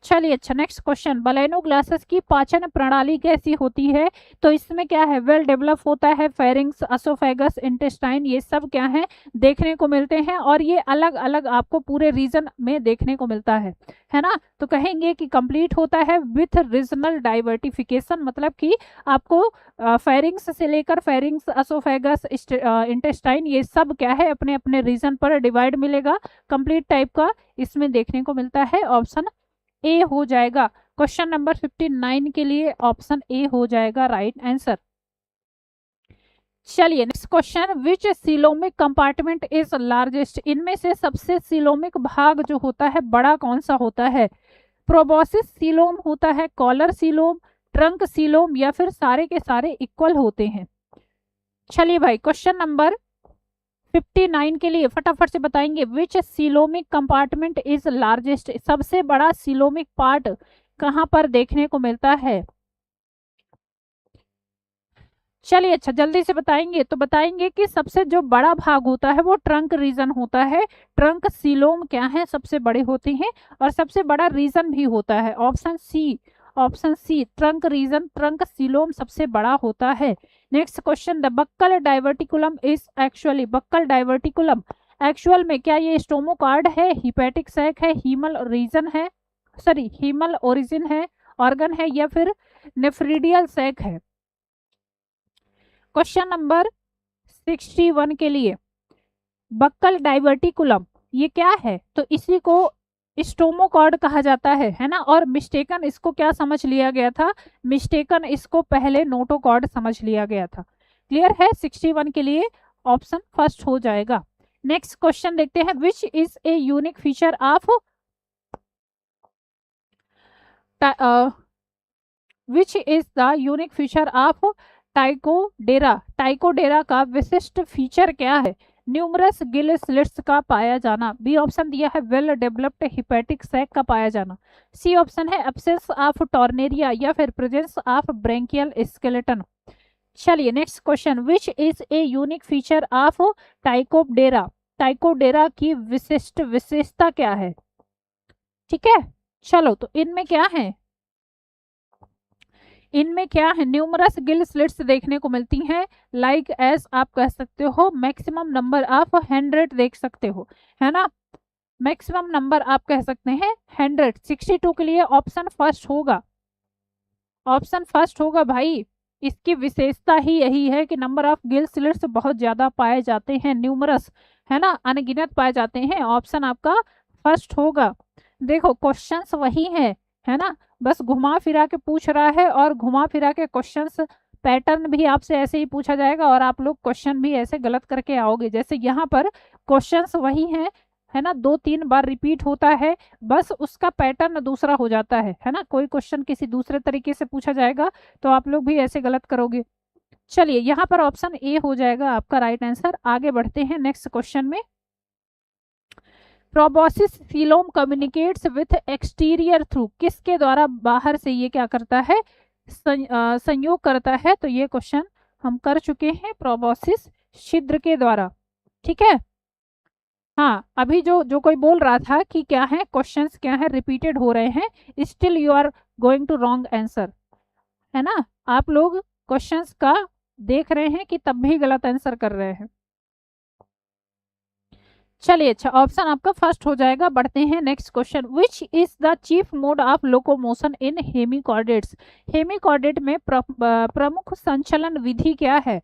[SPEAKER 1] चलिए अच्छा नेक्स्ट क्वेश्चन, बलेनोग्लासस की पाचन प्रणाली कैसी होती है। तो इसमें क्या है, वेल डेवलप होता है, फेरिंग्स, असोफेगस, इंटेस्टाइन, ये सब क्या है देखने को मिलते हैं। और ये अलग अलग आपको पूरे रीजन में देखने को मिलता है ना। तो कहेंगे कि कंप्लीट होता है विथ रीजनल डाइवर्टिफिकेशन, मतलब कि आपको फेरिंग्स से लेकर फेरिंग्स, असोफेगस, इंटेस्टाइन, ये सब क्या है अपने अपने रीजन पर डिवाइड मिलेगा। कंप्लीट टाइप का इसमें देखने को मिलता है, ऑप्शन ए हो जाएगा। क्वेश्चन नंबर 59 के लिए ऑप्शन ए हो जाएगा राइट आंसर। चलिए next question, which coelomic compartment is largest. इनमें से सबसे सीलोमिक भाग जो होता है बड़ा कौन सा होता है। प्रोबोसिस सीलोम होता है, कॉलर सीलोम, ट्रंक सीलोम, या फिर सारे के सारे इक्वल होते हैं। चलिए भाई क्वेश्चन नंबर 59 के लिए फटाफट से बताएंगे, विच सीलोमिक कंपार्टमेंट इज लार्जेस्ट। सबसे बड़ा सीलोमिक पार्ट कहां पर देखने को मिलता है। चलिए अच्छा जल्दी से बताएंगे, तो बताएंगे कि सबसे जो बड़ा भाग होता है वो ट्रंक रीजन होता है। ट्रंक सीलोम क्या है सबसे बड़े होते हैं और सबसे बड़ा रीजन भी होता है। Option C, option C trunk region, trunk coelom सबसे बड़ा होता है। Next question, the buccal diverticulum is actually. Buccal diverticulum actual में क्या ये स्टोमोकार्ड है, हिपैटिक सैक है, हीमल रीजन है, सॉरी हीमल ओरिजिन है, ऑर्गन है, या फिर नेफ्रीडियल सैक है। क्वेश्चन नंबर 61 के लिए, बक्कल डाइवर्टिकुलम ये क्या है, तो इसी को स्टोमोकॉर्ड कहा जाता है ना। और मिस्टेकन इसको क्या समझ लिया गया था, मिस्टेकन इसको पहले नोटोकॉर्ड समझ लिया गया था। क्लियर है, 61 के लिए ऑप्शन फर्स्ट हो जाएगा। नेक्स्ट क्वेश्चन देखते हैं, which is a unique feature of which is the unique feature of Ptychodera. Ptychodera का विशिष्ट फीचर क्या है। न्यूमरस गिल स्लिट्स का पाया जाना। बी ऑप्शन दिया है वेल डेवलप्ड हिपैटिक सैक का पाया जाना। सी ऑप्शन है एब्सेंस ऑफ टॉर्नेरिया या फिर प्रेजेंस ऑफ ब्रेंकियल स्केलेटन। चलिए next question, which is a unique feature of Ptychodera. Ptychodera की विशिष्ट विशेषता क्या है। ठीक है चलो, तो इनमें क्या है, इनमें क्या है, न्यूमरस गिल स्लिट्स देखने को मिलती हैं, लाइक एस आप कह सकते हो, मैक्सिमम नंबर ऑफ 100 देख सकते हो, है ना। मैक्सिमम नंबर आप कह सकते हैं 100। 62 के लिए ऑप्शन फर्स्ट होगा, ऑप्शन फर्स्ट होगा भाई। इसकी विशेषता ही यही है कि नंबर ऑफ गिल स्लिट्स बहुत ज्यादा पाए जाते हैं, न्यूमरस, है ना, अनगिनत पाए जाते हैं। ऑप्शन आपका फर्स्ट होगा। देखो क्वेश्चंस वही है ना, बस घुमा फिरा के पूछ रहा है और घुमा फिरा के क्वेश्चंस पैटर्न भी आपसे ऐसे ही पूछा जाएगा और आप लोग क्वेश्चन भी ऐसे गलत करके आओगे। जैसे यहाँ पर क्वेश्चंस वही है ना, 2-3 बार रिपीट होता है, बस उसका पैटर्न दूसरा हो जाता है ना। कोई क्वेश्चन किसी दूसरे तरीके से पूछा जाएगा तो आप लोग भी ऐसे गलत करोगे। चलिए यहाँ पर ऑप्शन ए हो जाएगा आपका राइट आंसर। आगे बढ़ते हैं नेक्स्ट क्वेश्चन में, proboscis coelom communicates with exterior through. किसके द्वारा बाहर से ये क्या करता है, संयोग करता है। तो ये क्वेश्चन हम कर चुके हैं, प्रोबोसिस छिद्र के द्वारा। ठीक है हाँ, अभी जो कोई बोल रहा था कि क्या है क्वेश्चंस क्या है रिपीटेड हो रहे हैं, still you are going to wrong answer, है ना। आप लोग क्वेश्चंस का देख रहे हैं कि तब भी गलत आंसर कर रहे हैं। चलिए अच्छा, ऑप्शन आपका फर्स्ट हो जाएगा। बढ़ते हैं next question, which is the chief mode of locomotion in hemichordates. Hemichordate में प्रमुख संचलन विधि क्या है।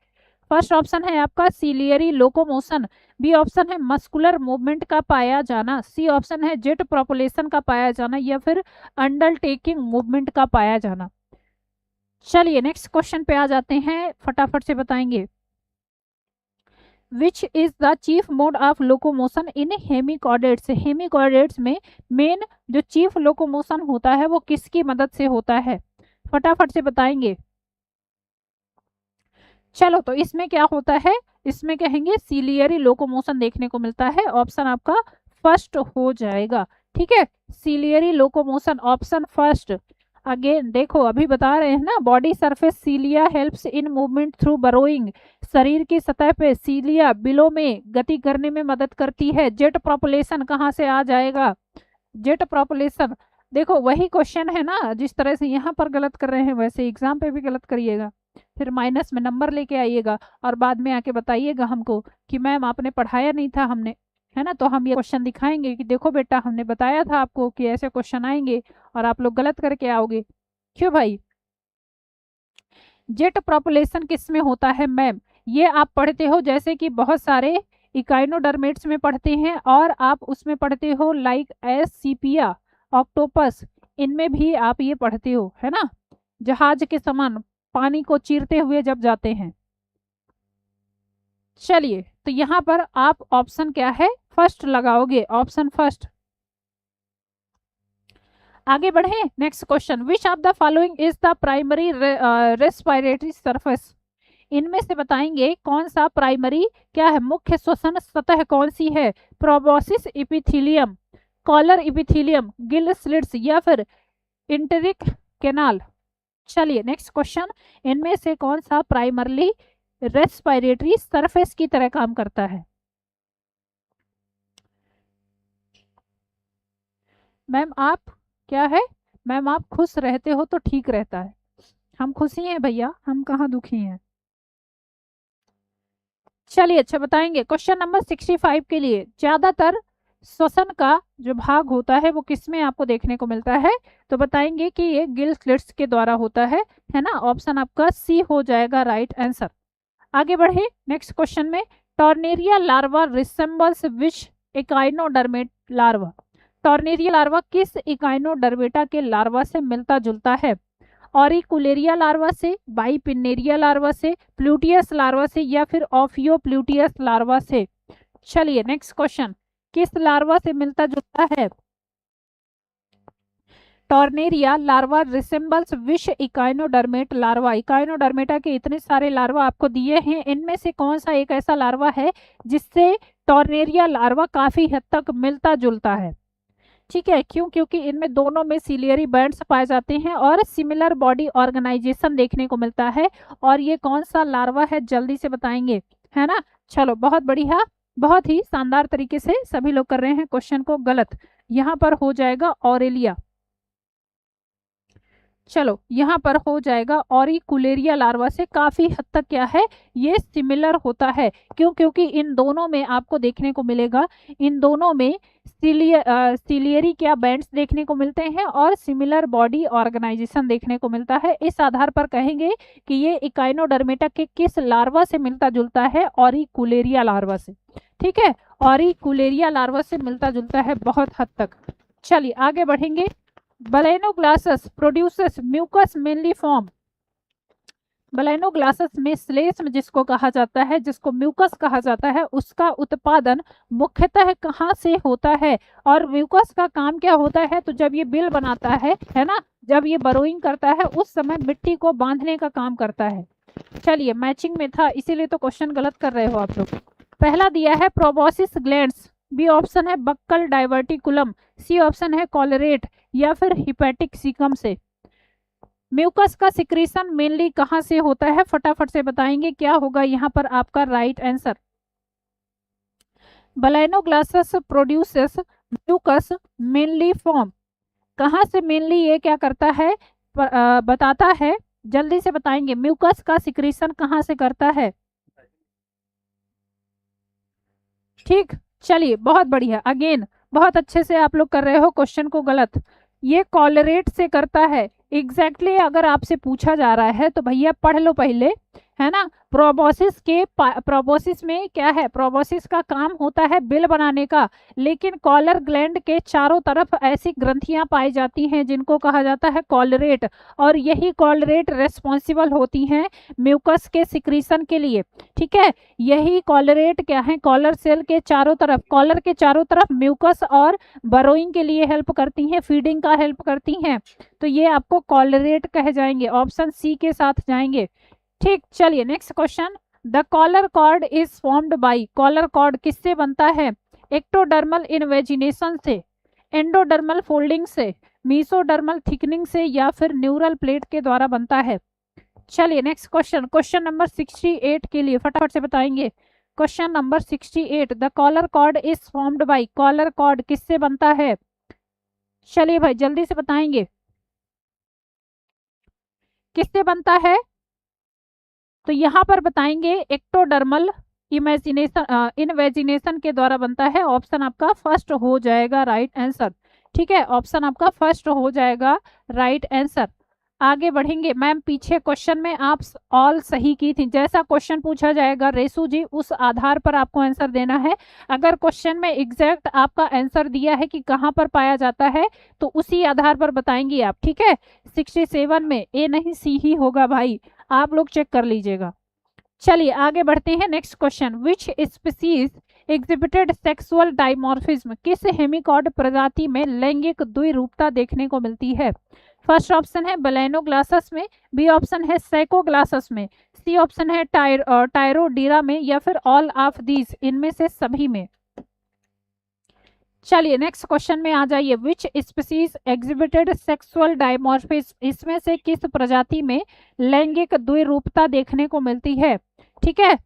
[SPEAKER 1] फर्स्ट ऑप्शन है आपका सीलियरी लोकोमोशन, बी ऑप्शन है मस्कुलर मूवमेंट का पाया जाना, सी ऑप्शन है जेट प्रोपलेशन का पाया जाना, या फिर अंडरटेकिंग मूवमेंट का पाया जाना। चलिए नेक्स्ट क्वेश्चन पे आ जाते हैं, फटाफट से बताएंगे। विच is the chief mode of locomotion in hemichordates, hemichordates में मेन जो चीफ लोकोमोशन होता है वो किसकी मदद से होता है, फटाफट से बताएंगे। चलो तो इसमें क्या होता है, इसमें कहेंगे सीलियरी लोकोमोशन देखने को मिलता है, ऑप्शन आपका फर्स्ट हो जाएगा। ठीक है, ciliary locomotion option first. Again देखो अभी बता रहे हैं ना, body surface cilia helps in movement through burrowing, शरीर की सतह पे सीलिया बिलो में गति करने में मदद करती है। जेट प्रोपलेशन कहाँ से आ जाएगा, जेट प्रोपलेशन देखो वही क्वेश्चन है ना, जिस तरह से यहाँ पर गलत कर रहे हैं वैसे एग्जाम पे भी गलत करिएगा, फिर माइनस में नंबर लेके आइएगा और बाद में आके बताइएगा हमको कि मैम आपने पढ़ाया नहीं था हमने, है ना। तो हम ये क्वेश्चन दिखाएंगे कि देखो बेटा हमने बताया था आपको कि ऐसे क्वेश्चन आएंगे और आप लोग गलत करके आओगे। क्यों भाई, जेट प्रोपलेशन किस में होता है मैम, ये आप पढ़ते हो जैसे कि बहुत सारे इकाइनोडर्मेट्स में पढ़ते हैं, और आप उसमें पढ़ते हो लाइक एस सीपिया ऑक्टोपस, इनमें भी आप ये पढ़ते हो, है ना, जहाज के समान पानी को चीरते हुए जब जाते हैं। चलिए तो यहाँ पर आप ऑप्शन क्या है, फर्स्ट लगाओगे, ऑप्शन फर्स्ट। आगे बढ़े next question, which of the following is the primary respiratory surface, इनमें से बताएंगे कौन सा प्राइमरी क्या है, मुख्य श्वसन सतह कौन सी है, proboscis epithelium, collar epithelium, gill slits, या फिर इंटरिक कैनाल। चलिए नेक्स्ट क्वेश्चन, इनमें से कौन सा प्राइमरली रेस्पिरेटरी सरफेस की तरह काम करता है। मैम आप क्या है, मैम आप खुश रहते हो तो ठीक रहता है, हम खुशी हैं भैया, हम कहाँ दुखी हैं। चलिए अच्छा बताएंगे, क्वेश्चन नंबर 65 के लिए ज्यादातर श्वसन का जो भाग होता है वो किसमें आपको देखने को मिलता है, तो बताएंगे कि ये गिल स्लिट्स के द्वारा होता है ना, ऑप्शन आपका सी हो जाएगा राइट आंसर। आगे बढ़े नेक्स्ट क्वेश्चन में, टॉर्नेरिया लार्वा रिसेम्बल्स विच इकाइनोडर्मेट लार्वा, टॉर्नेरिया लार्वा किस इकाइनोडर्मेटा के लार्वा से मिलता जुलता है, ऑरिकुलेरिया लार्वा से, बाइपिनेरिया लार्वा से, प्लूटियस लार्वा से, या फिर ऑफियो प्लूटियस लार्वा से। चलिए नेक्स्ट क्वेश्चन, किस लार्वा से मिलता जुलता है, tornaria larva resembles which echinoderm larva, Echinodermata के इतने सारे लार्वा आपको दिए हैं, इनमें से कौन सा एक ऐसा लार्वा है जिससे टॉर्नेरिया लार्वा काफी हद तक मिलता जुलता है। ठीक है, क्यों, क्योंकि इनमें दोनों में सिलियरी बैंड्स पाए जाते हैं और सिमिलर बॉडी ऑर्गेनाइजेशन देखने को मिलता है, और ये कौन सा लार्वा है जल्दी से बताएंगे, है ना। चलो बहुत बढ़िया, बहुत ही शानदार तरीके से सभी लोग कर रहे हैं क्वेश्चन को गलत, यहाँ पर हो जाएगा ऑरेलिया। चलो यहाँ पर हो जाएगा ऑरिकुलेरिया लार्वा से काफी हद तक क्या है ये सिमिलर होता है, क्यों, क्योंकि इन दोनों में आपको देखने को मिलेगा, इन दोनों में सिलियरी क्या बैंड्स देखने को मिलते हैं और सिमिलर बॉडी ऑर्गेनाइजेशन देखने को मिलता है। इस आधार पर कहेंगे कि ये इकाइनोडर्मेटा के किस लार्वा से मिलता जुलता है, ऑरिकुलेरिया लार्वा से। ठीक है, ऑरिकुलेरिया लार्वा से मिलता जुलता है बहुत हद तक। चलिए आगे बढ़ेंगे, Balanoglossus produces mucus mainly form, बलैनोग्लासस में श्लेष्म जिसको कहा जाता है, जिसको म्यूकस कहा जाता है, उसका उत्पादन मुख्यतः कहाँ से होता है, और म्यूकस का काम क्या होता है, तो जब ये बिल बनाता है ना, जब ये बरोइंग करता है उस समय मिट्टी को बांधने का काम करता है। चलिए मैचिंग में था इसीलिए तो क्वेश्चन गलत कर रहे हो आप लोग। पहला दिया है प्रोबोसिस ग्लैंड्स, बी ऑप्शन है बक्कल डाइवर्टिकुलम, सी ऑप्शन है कॉलरेट, या फिर हिपैटिक सीकम से। म्यूकस का सिक्रीशन मेनली कहां से होता है, फटाफट से बताएंगे क्या होगा यहाँ पर आपका right answer. Balanoglossus produces mucus mainly form, कहां से मेनली ये क्या करता है बताता है, जल्दी से बताएंगे, म्यूकस का सिक्रीशन कहां से करता है। ठीक, चलिए बहुत बढ़िया, अगेन बहुत अच्छे से आप लोग कर रहे हो क्वेश्चन को गलत, ये कॉलरेट से करता है। एग्जैक्टली अगर आपसे पूछा जा रहा है तो भैया पढ़ लो पहले, है ना। प्रोबोसिस में क्या है, प्रोबोसिस का काम होता है बिल बनाने का, लेकिन कॉलर ग्लैंड के चारों तरफ ऐसी ग्रंथियां पाई जाती हैं जिनको कहा जाता है कॉलरेट, और यही कॉलरेट रेस्पॉन्सिबल होती हैं म्यूकस के सिक्रीशन के लिए। ठीक है, यही कॉलरेट क्या है, कॉलर सेल के चारों तरफ, कॉलर के चारों तरफ म्यूकस और बरोइंग के लिए हेल्प करती हैं, फीडिंग का हेल्प करती हैं। तो ये आपको कॉलरेट कहे जाएंगे, ऑप्शन सी के साथ जाएंगे। ठीक, चलिए next question. The collar cord is formed by, collar cord किससे बनता है, एक्टोडर्मल इन्वेजिनेशन से, एंडोडर्मल फोल्डिंग से, मीसोडर्मल थिकनिंग से, या फिर न्यूरल प्लेट के द्वारा बनता है। चलिए नेक्स्ट क्वेश्चन, क्वेश्चन नंबर 68 के लिए फटाफट से बताएंगे। Question number 68, the collar cord is formed by, collar cord किससे बनता है। चलिए भाई जल्दी से बताएंगे किससे बनता है। तो यहाँ पर बताएंगे एक्टोडर्मल इन्वेजिनेशन के द्वारा बनता है। ऑप्शन आपका फर्स्ट हो जाएगा राइट आंसर। ठीक है, ऑप्शन आपका फर्स्ट हो जाएगा राइट आंसर। आगे बढ़ेंगे। मैम पीछे क्वेश्चन में आप ऑल सही की थी, जैसा क्वेश्चन पूछा जाएगा रेसू जी उस आधार पर आपको आंसर देना है। अगर क्वेश्चन में एग्जैक्ट आपका आंसर दिया है कि कहाँ पर पाया जाता है तो उसी आधार पर बताएंगे आप। ठीक है, 67 में, ए नहीं सी ही होगा भाई, आप लोग चेक कर लीजिएगा। चलिए आगे बढ़ते हैं। Next question, which species exhibited sexual dimorphism, किस हेमिकॉर्ड प्रजाति में लैंगिक द्विरूपता देखने को मिलती है। फर्स्ट ऑप्शन है बलेनोग्लासस में, बी ऑप्शन है सैकोग्लासस में, सी ऑप्शन है टायरोडीरा में, या फिर ऑल ऑफ दीज, इनमें से सभी में। चलिए नेक्स्ट क्वेश्चन में आ जाइए। Which species exhibited sexual dimorphism, इसमें से किस प्रजाति में लैंगिक द्विरूपता देखने को मिलती है। ठीक है,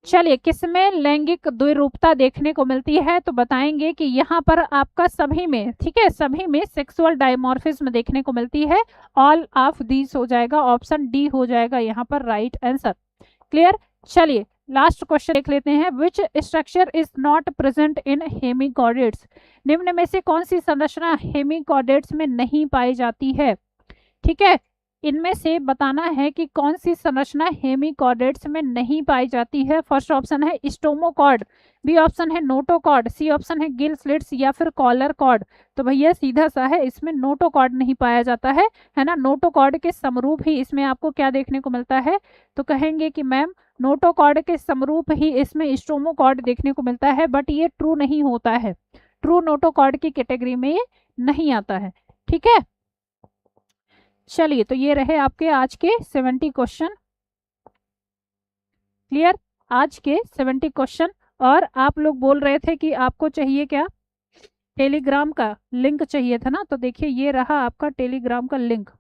[SPEAKER 1] चलिए किसमें लैंगिक द्विरूपता देखने को मिलती है, तो बताएंगे कि यहाँ पर आपका सभी में, ठीक है, सभी में सेक्सुअल डायमॉर्फिज्म देखने को मिलती है। ऑल ऑफ दीज हो जाएगा, ऑप्शन डी हो जाएगा यहाँ पर राइट आंसर। क्लियर। चलिए लास्ट क्वेश्चन देख लेते हैं। Which structure is not present in hemichordates, निम्न में से कौन सी संरचना हेमिकॉर्डेट्स में नहीं पाई जाती है। ठीक है, इनमें से बताना है कि कौन सी संरचना हेमिकॉर्डेट्स में नहीं पाई जाती है। फर्स्ट ऑप्शन है स्टोमोकॉर्ड, बी ऑप्शन है नोटोकॉर्ड, सी ऑप्शन है गिल स्लिट्स, या फिर कॉलर कॉर्ड। तो भैया सीधा सा है, इसमें नोटोकॉर्ड नहीं पाया जाता है ना। नोटोकॉर्ड के समरूप ही इसमें आपको क्या देखने को मिलता है, तो कहेंगे कि मैम नोटोकॉर्ड के समरूप ही इसमें स्टोमोकॉर्ड देखने को मिलता है, बट ये ट्रू नहीं होता है, ट्रू नोटोकॉर्ड की कैटेगरी में ये नहीं आता है। ठीक है, चलिए तो ये रहे आपके आज के 70 क्वेश्चन। क्लियर, आज के 70 क्वेश्चन। और आप लोग बोल रहे थे कि आपको चाहिए क्या, टेलीग्राम का लिंक चाहिए था ना, तो देखिए ये रहा आपका टेलीग्राम का लिंक।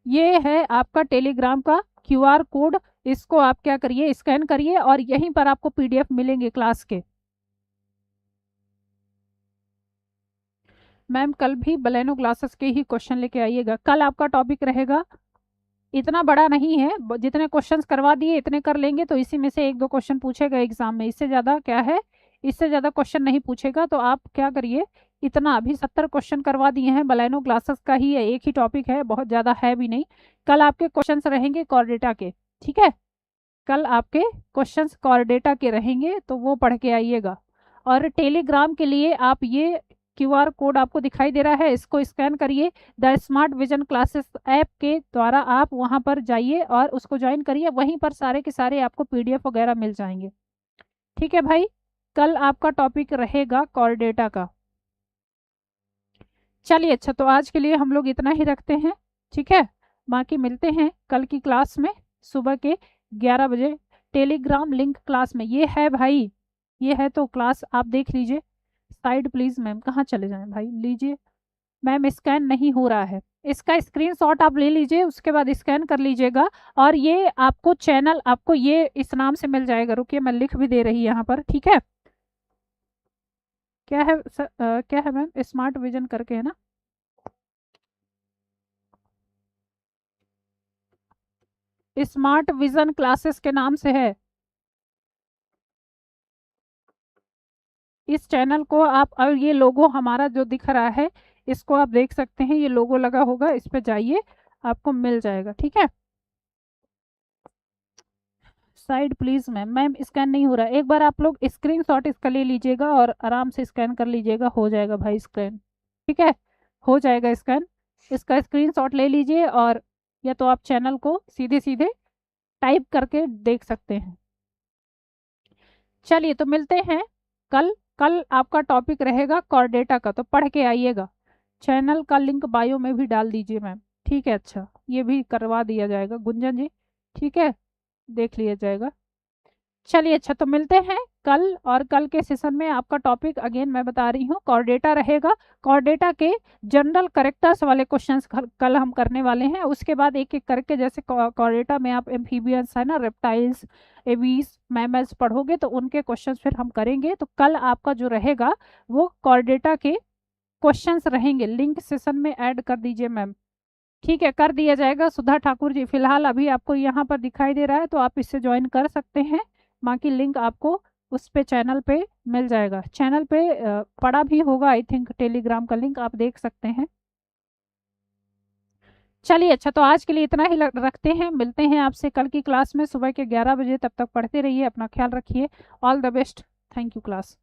[SPEAKER 1] ये है आपका टेलीग्राम का क्यूआर कोड, इसको आप क्या करिए, स्कैन करिए और यहीं पर आपको पीडीएफ मिलेंगे क्लास के। मैम कल भी बलेनो क्लासेस के ही क्वेश्चन लेके आइएगा। कल आपका टॉपिक रहेगा, इतना बड़ा नहीं है, जितने क्वेश्चंस करवा दिए इतने कर लेंगे, तो इसी में से एक दो क्वेश्चन पूछेगा एग्जाम में, इससे ज़्यादा क्या है, इससे ज़्यादा क्वेश्चन नहीं पूछेगा। तो आप क्या करिए, इतना अभी 70 क्वेश्चन करवा दिए हैं, बलेनो क्लासेस का ही है, एक ही टॉपिक है, बहुत ज़्यादा है भी नहीं। कल आपके क्वेश्चन रहेंगे कॉर्डेटा के। ठीक है, कल आपके क्वेश्चंस कॉर्डेटा के रहेंगे, तो वो पढ़ के आइएगा। और टेलीग्राम के लिए आप ये क्यूआर कोड आपको दिखाई दे रहा है, इसको स्कैन करिए, the smart vision classes app के द्वारा आप वहां पर जाइए और उसको ज्वाइन करिए, वहीं पर सारे के सारे आपको पीडीएफ वगैरह मिल जाएंगे। ठीक है भाई, कल आपका टॉपिक रहेगा कॉर्डेटा का। चलिए अच्छा, तो आज के लिए हम लोग इतना ही रखते हैं। ठीक है, बाकी मिलते हैं कल की क्लास में सुबह के 11 बजे टेलीग्राम लिंक क्लास में। ये है भाई, ये है तो क्लास आप देख लीजिए। साइड प्लीज मैम, कहाँ चले जाएं भाई, लीजिए मैम, स्कैन नहीं हो रहा है, इसका स्क्रीनशॉट आप ले लीजिए, उसके बाद स्कैन कर लीजिएगा। और ये आपको चैनल आपको ये इस नाम से मिल जाएगा, रुकिए मैं लिख भी दे रही यहाँ पर। ठीक है, क्या है क्या है मैम, स्मार्ट विजन करके है ना, स्मार्ट विजन क्लासेस के नाम से है। इस चैनल को आप, और ये लोगो हमारा जो दिख रहा है, इसको आप देख सकते हैं, ये लोगो लगा होगा, इस पे जाइए, आपको मिल जाएगा। ठीक है, side please ma'am, ma'am scan नहीं हो रहा है। एक बार आप लोग स्क्रीनशॉट इसका ले लीजिएगा और आराम से स्कैन कर लीजिएगा, हो जाएगा भाई स्कैन। ठीक है, हो जाएगा स्कैन, इसका स्क्रीनशॉट ले लीजिए और या तो आप चैनल को सीधे सीधे टाइप करके देख सकते हैं। चलिए तो मिलते हैं कल। कल आपका टॉपिक रहेगा कॉर्डेटा का, तो पढ़ के आइएगा। चैनल का लिंक बायो में भी डाल दीजिए मैम। ठीक है, अच्छा ये भी करवा दिया जाएगा गुंजन जी। ठीक है, देख लिया जाएगा। चलिए अच्छा, तो मिलते हैं कल, और कल के सेशन में आपका टॉपिक अगेन मैं बता रही हूँ कॉर्डेटा रहेगा। कॉर्डेटा के जनरल करेक्टर्स वाले क्वेश्चंस कल हम करने वाले हैं। उसके बाद एक एक करके, जैसे कॉर्डेटा में आप एम्फीबियंस है ना, रेप्टाइल्स, एवीज, मैमल्स पढ़ोगे तो उनके क्वेश्चंस फिर हम करेंगे। तो कल आपका जो रहेगा वो कॉर्डेटा के क्वेश्चंस रहेंगे। लिंक सेशन में ऐड कर दीजिए मैम। ठीक है, कर दिया जाएगा। सुधा ठाकुर जी, फिलहाल अभी आपको यहाँ पर दिखाई दे रहा है तो आप इससे ज्वाइन कर सकते हैं। बाकी लिंक आपको उस पे चैनल पे मिल जाएगा। चैनल पे पड़ा भी होगा आई थिंक, टेलीग्राम का लिंक आप देख सकते हैं। चलिए अच्छा, तो आज के लिए इतना ही रखते हैं। मिलते हैं आपसे कल की क्लास में सुबह के 11 बजे। तब तक पढ़ते रहिए, अपना ख्याल रखिए। All the best. Thank you class.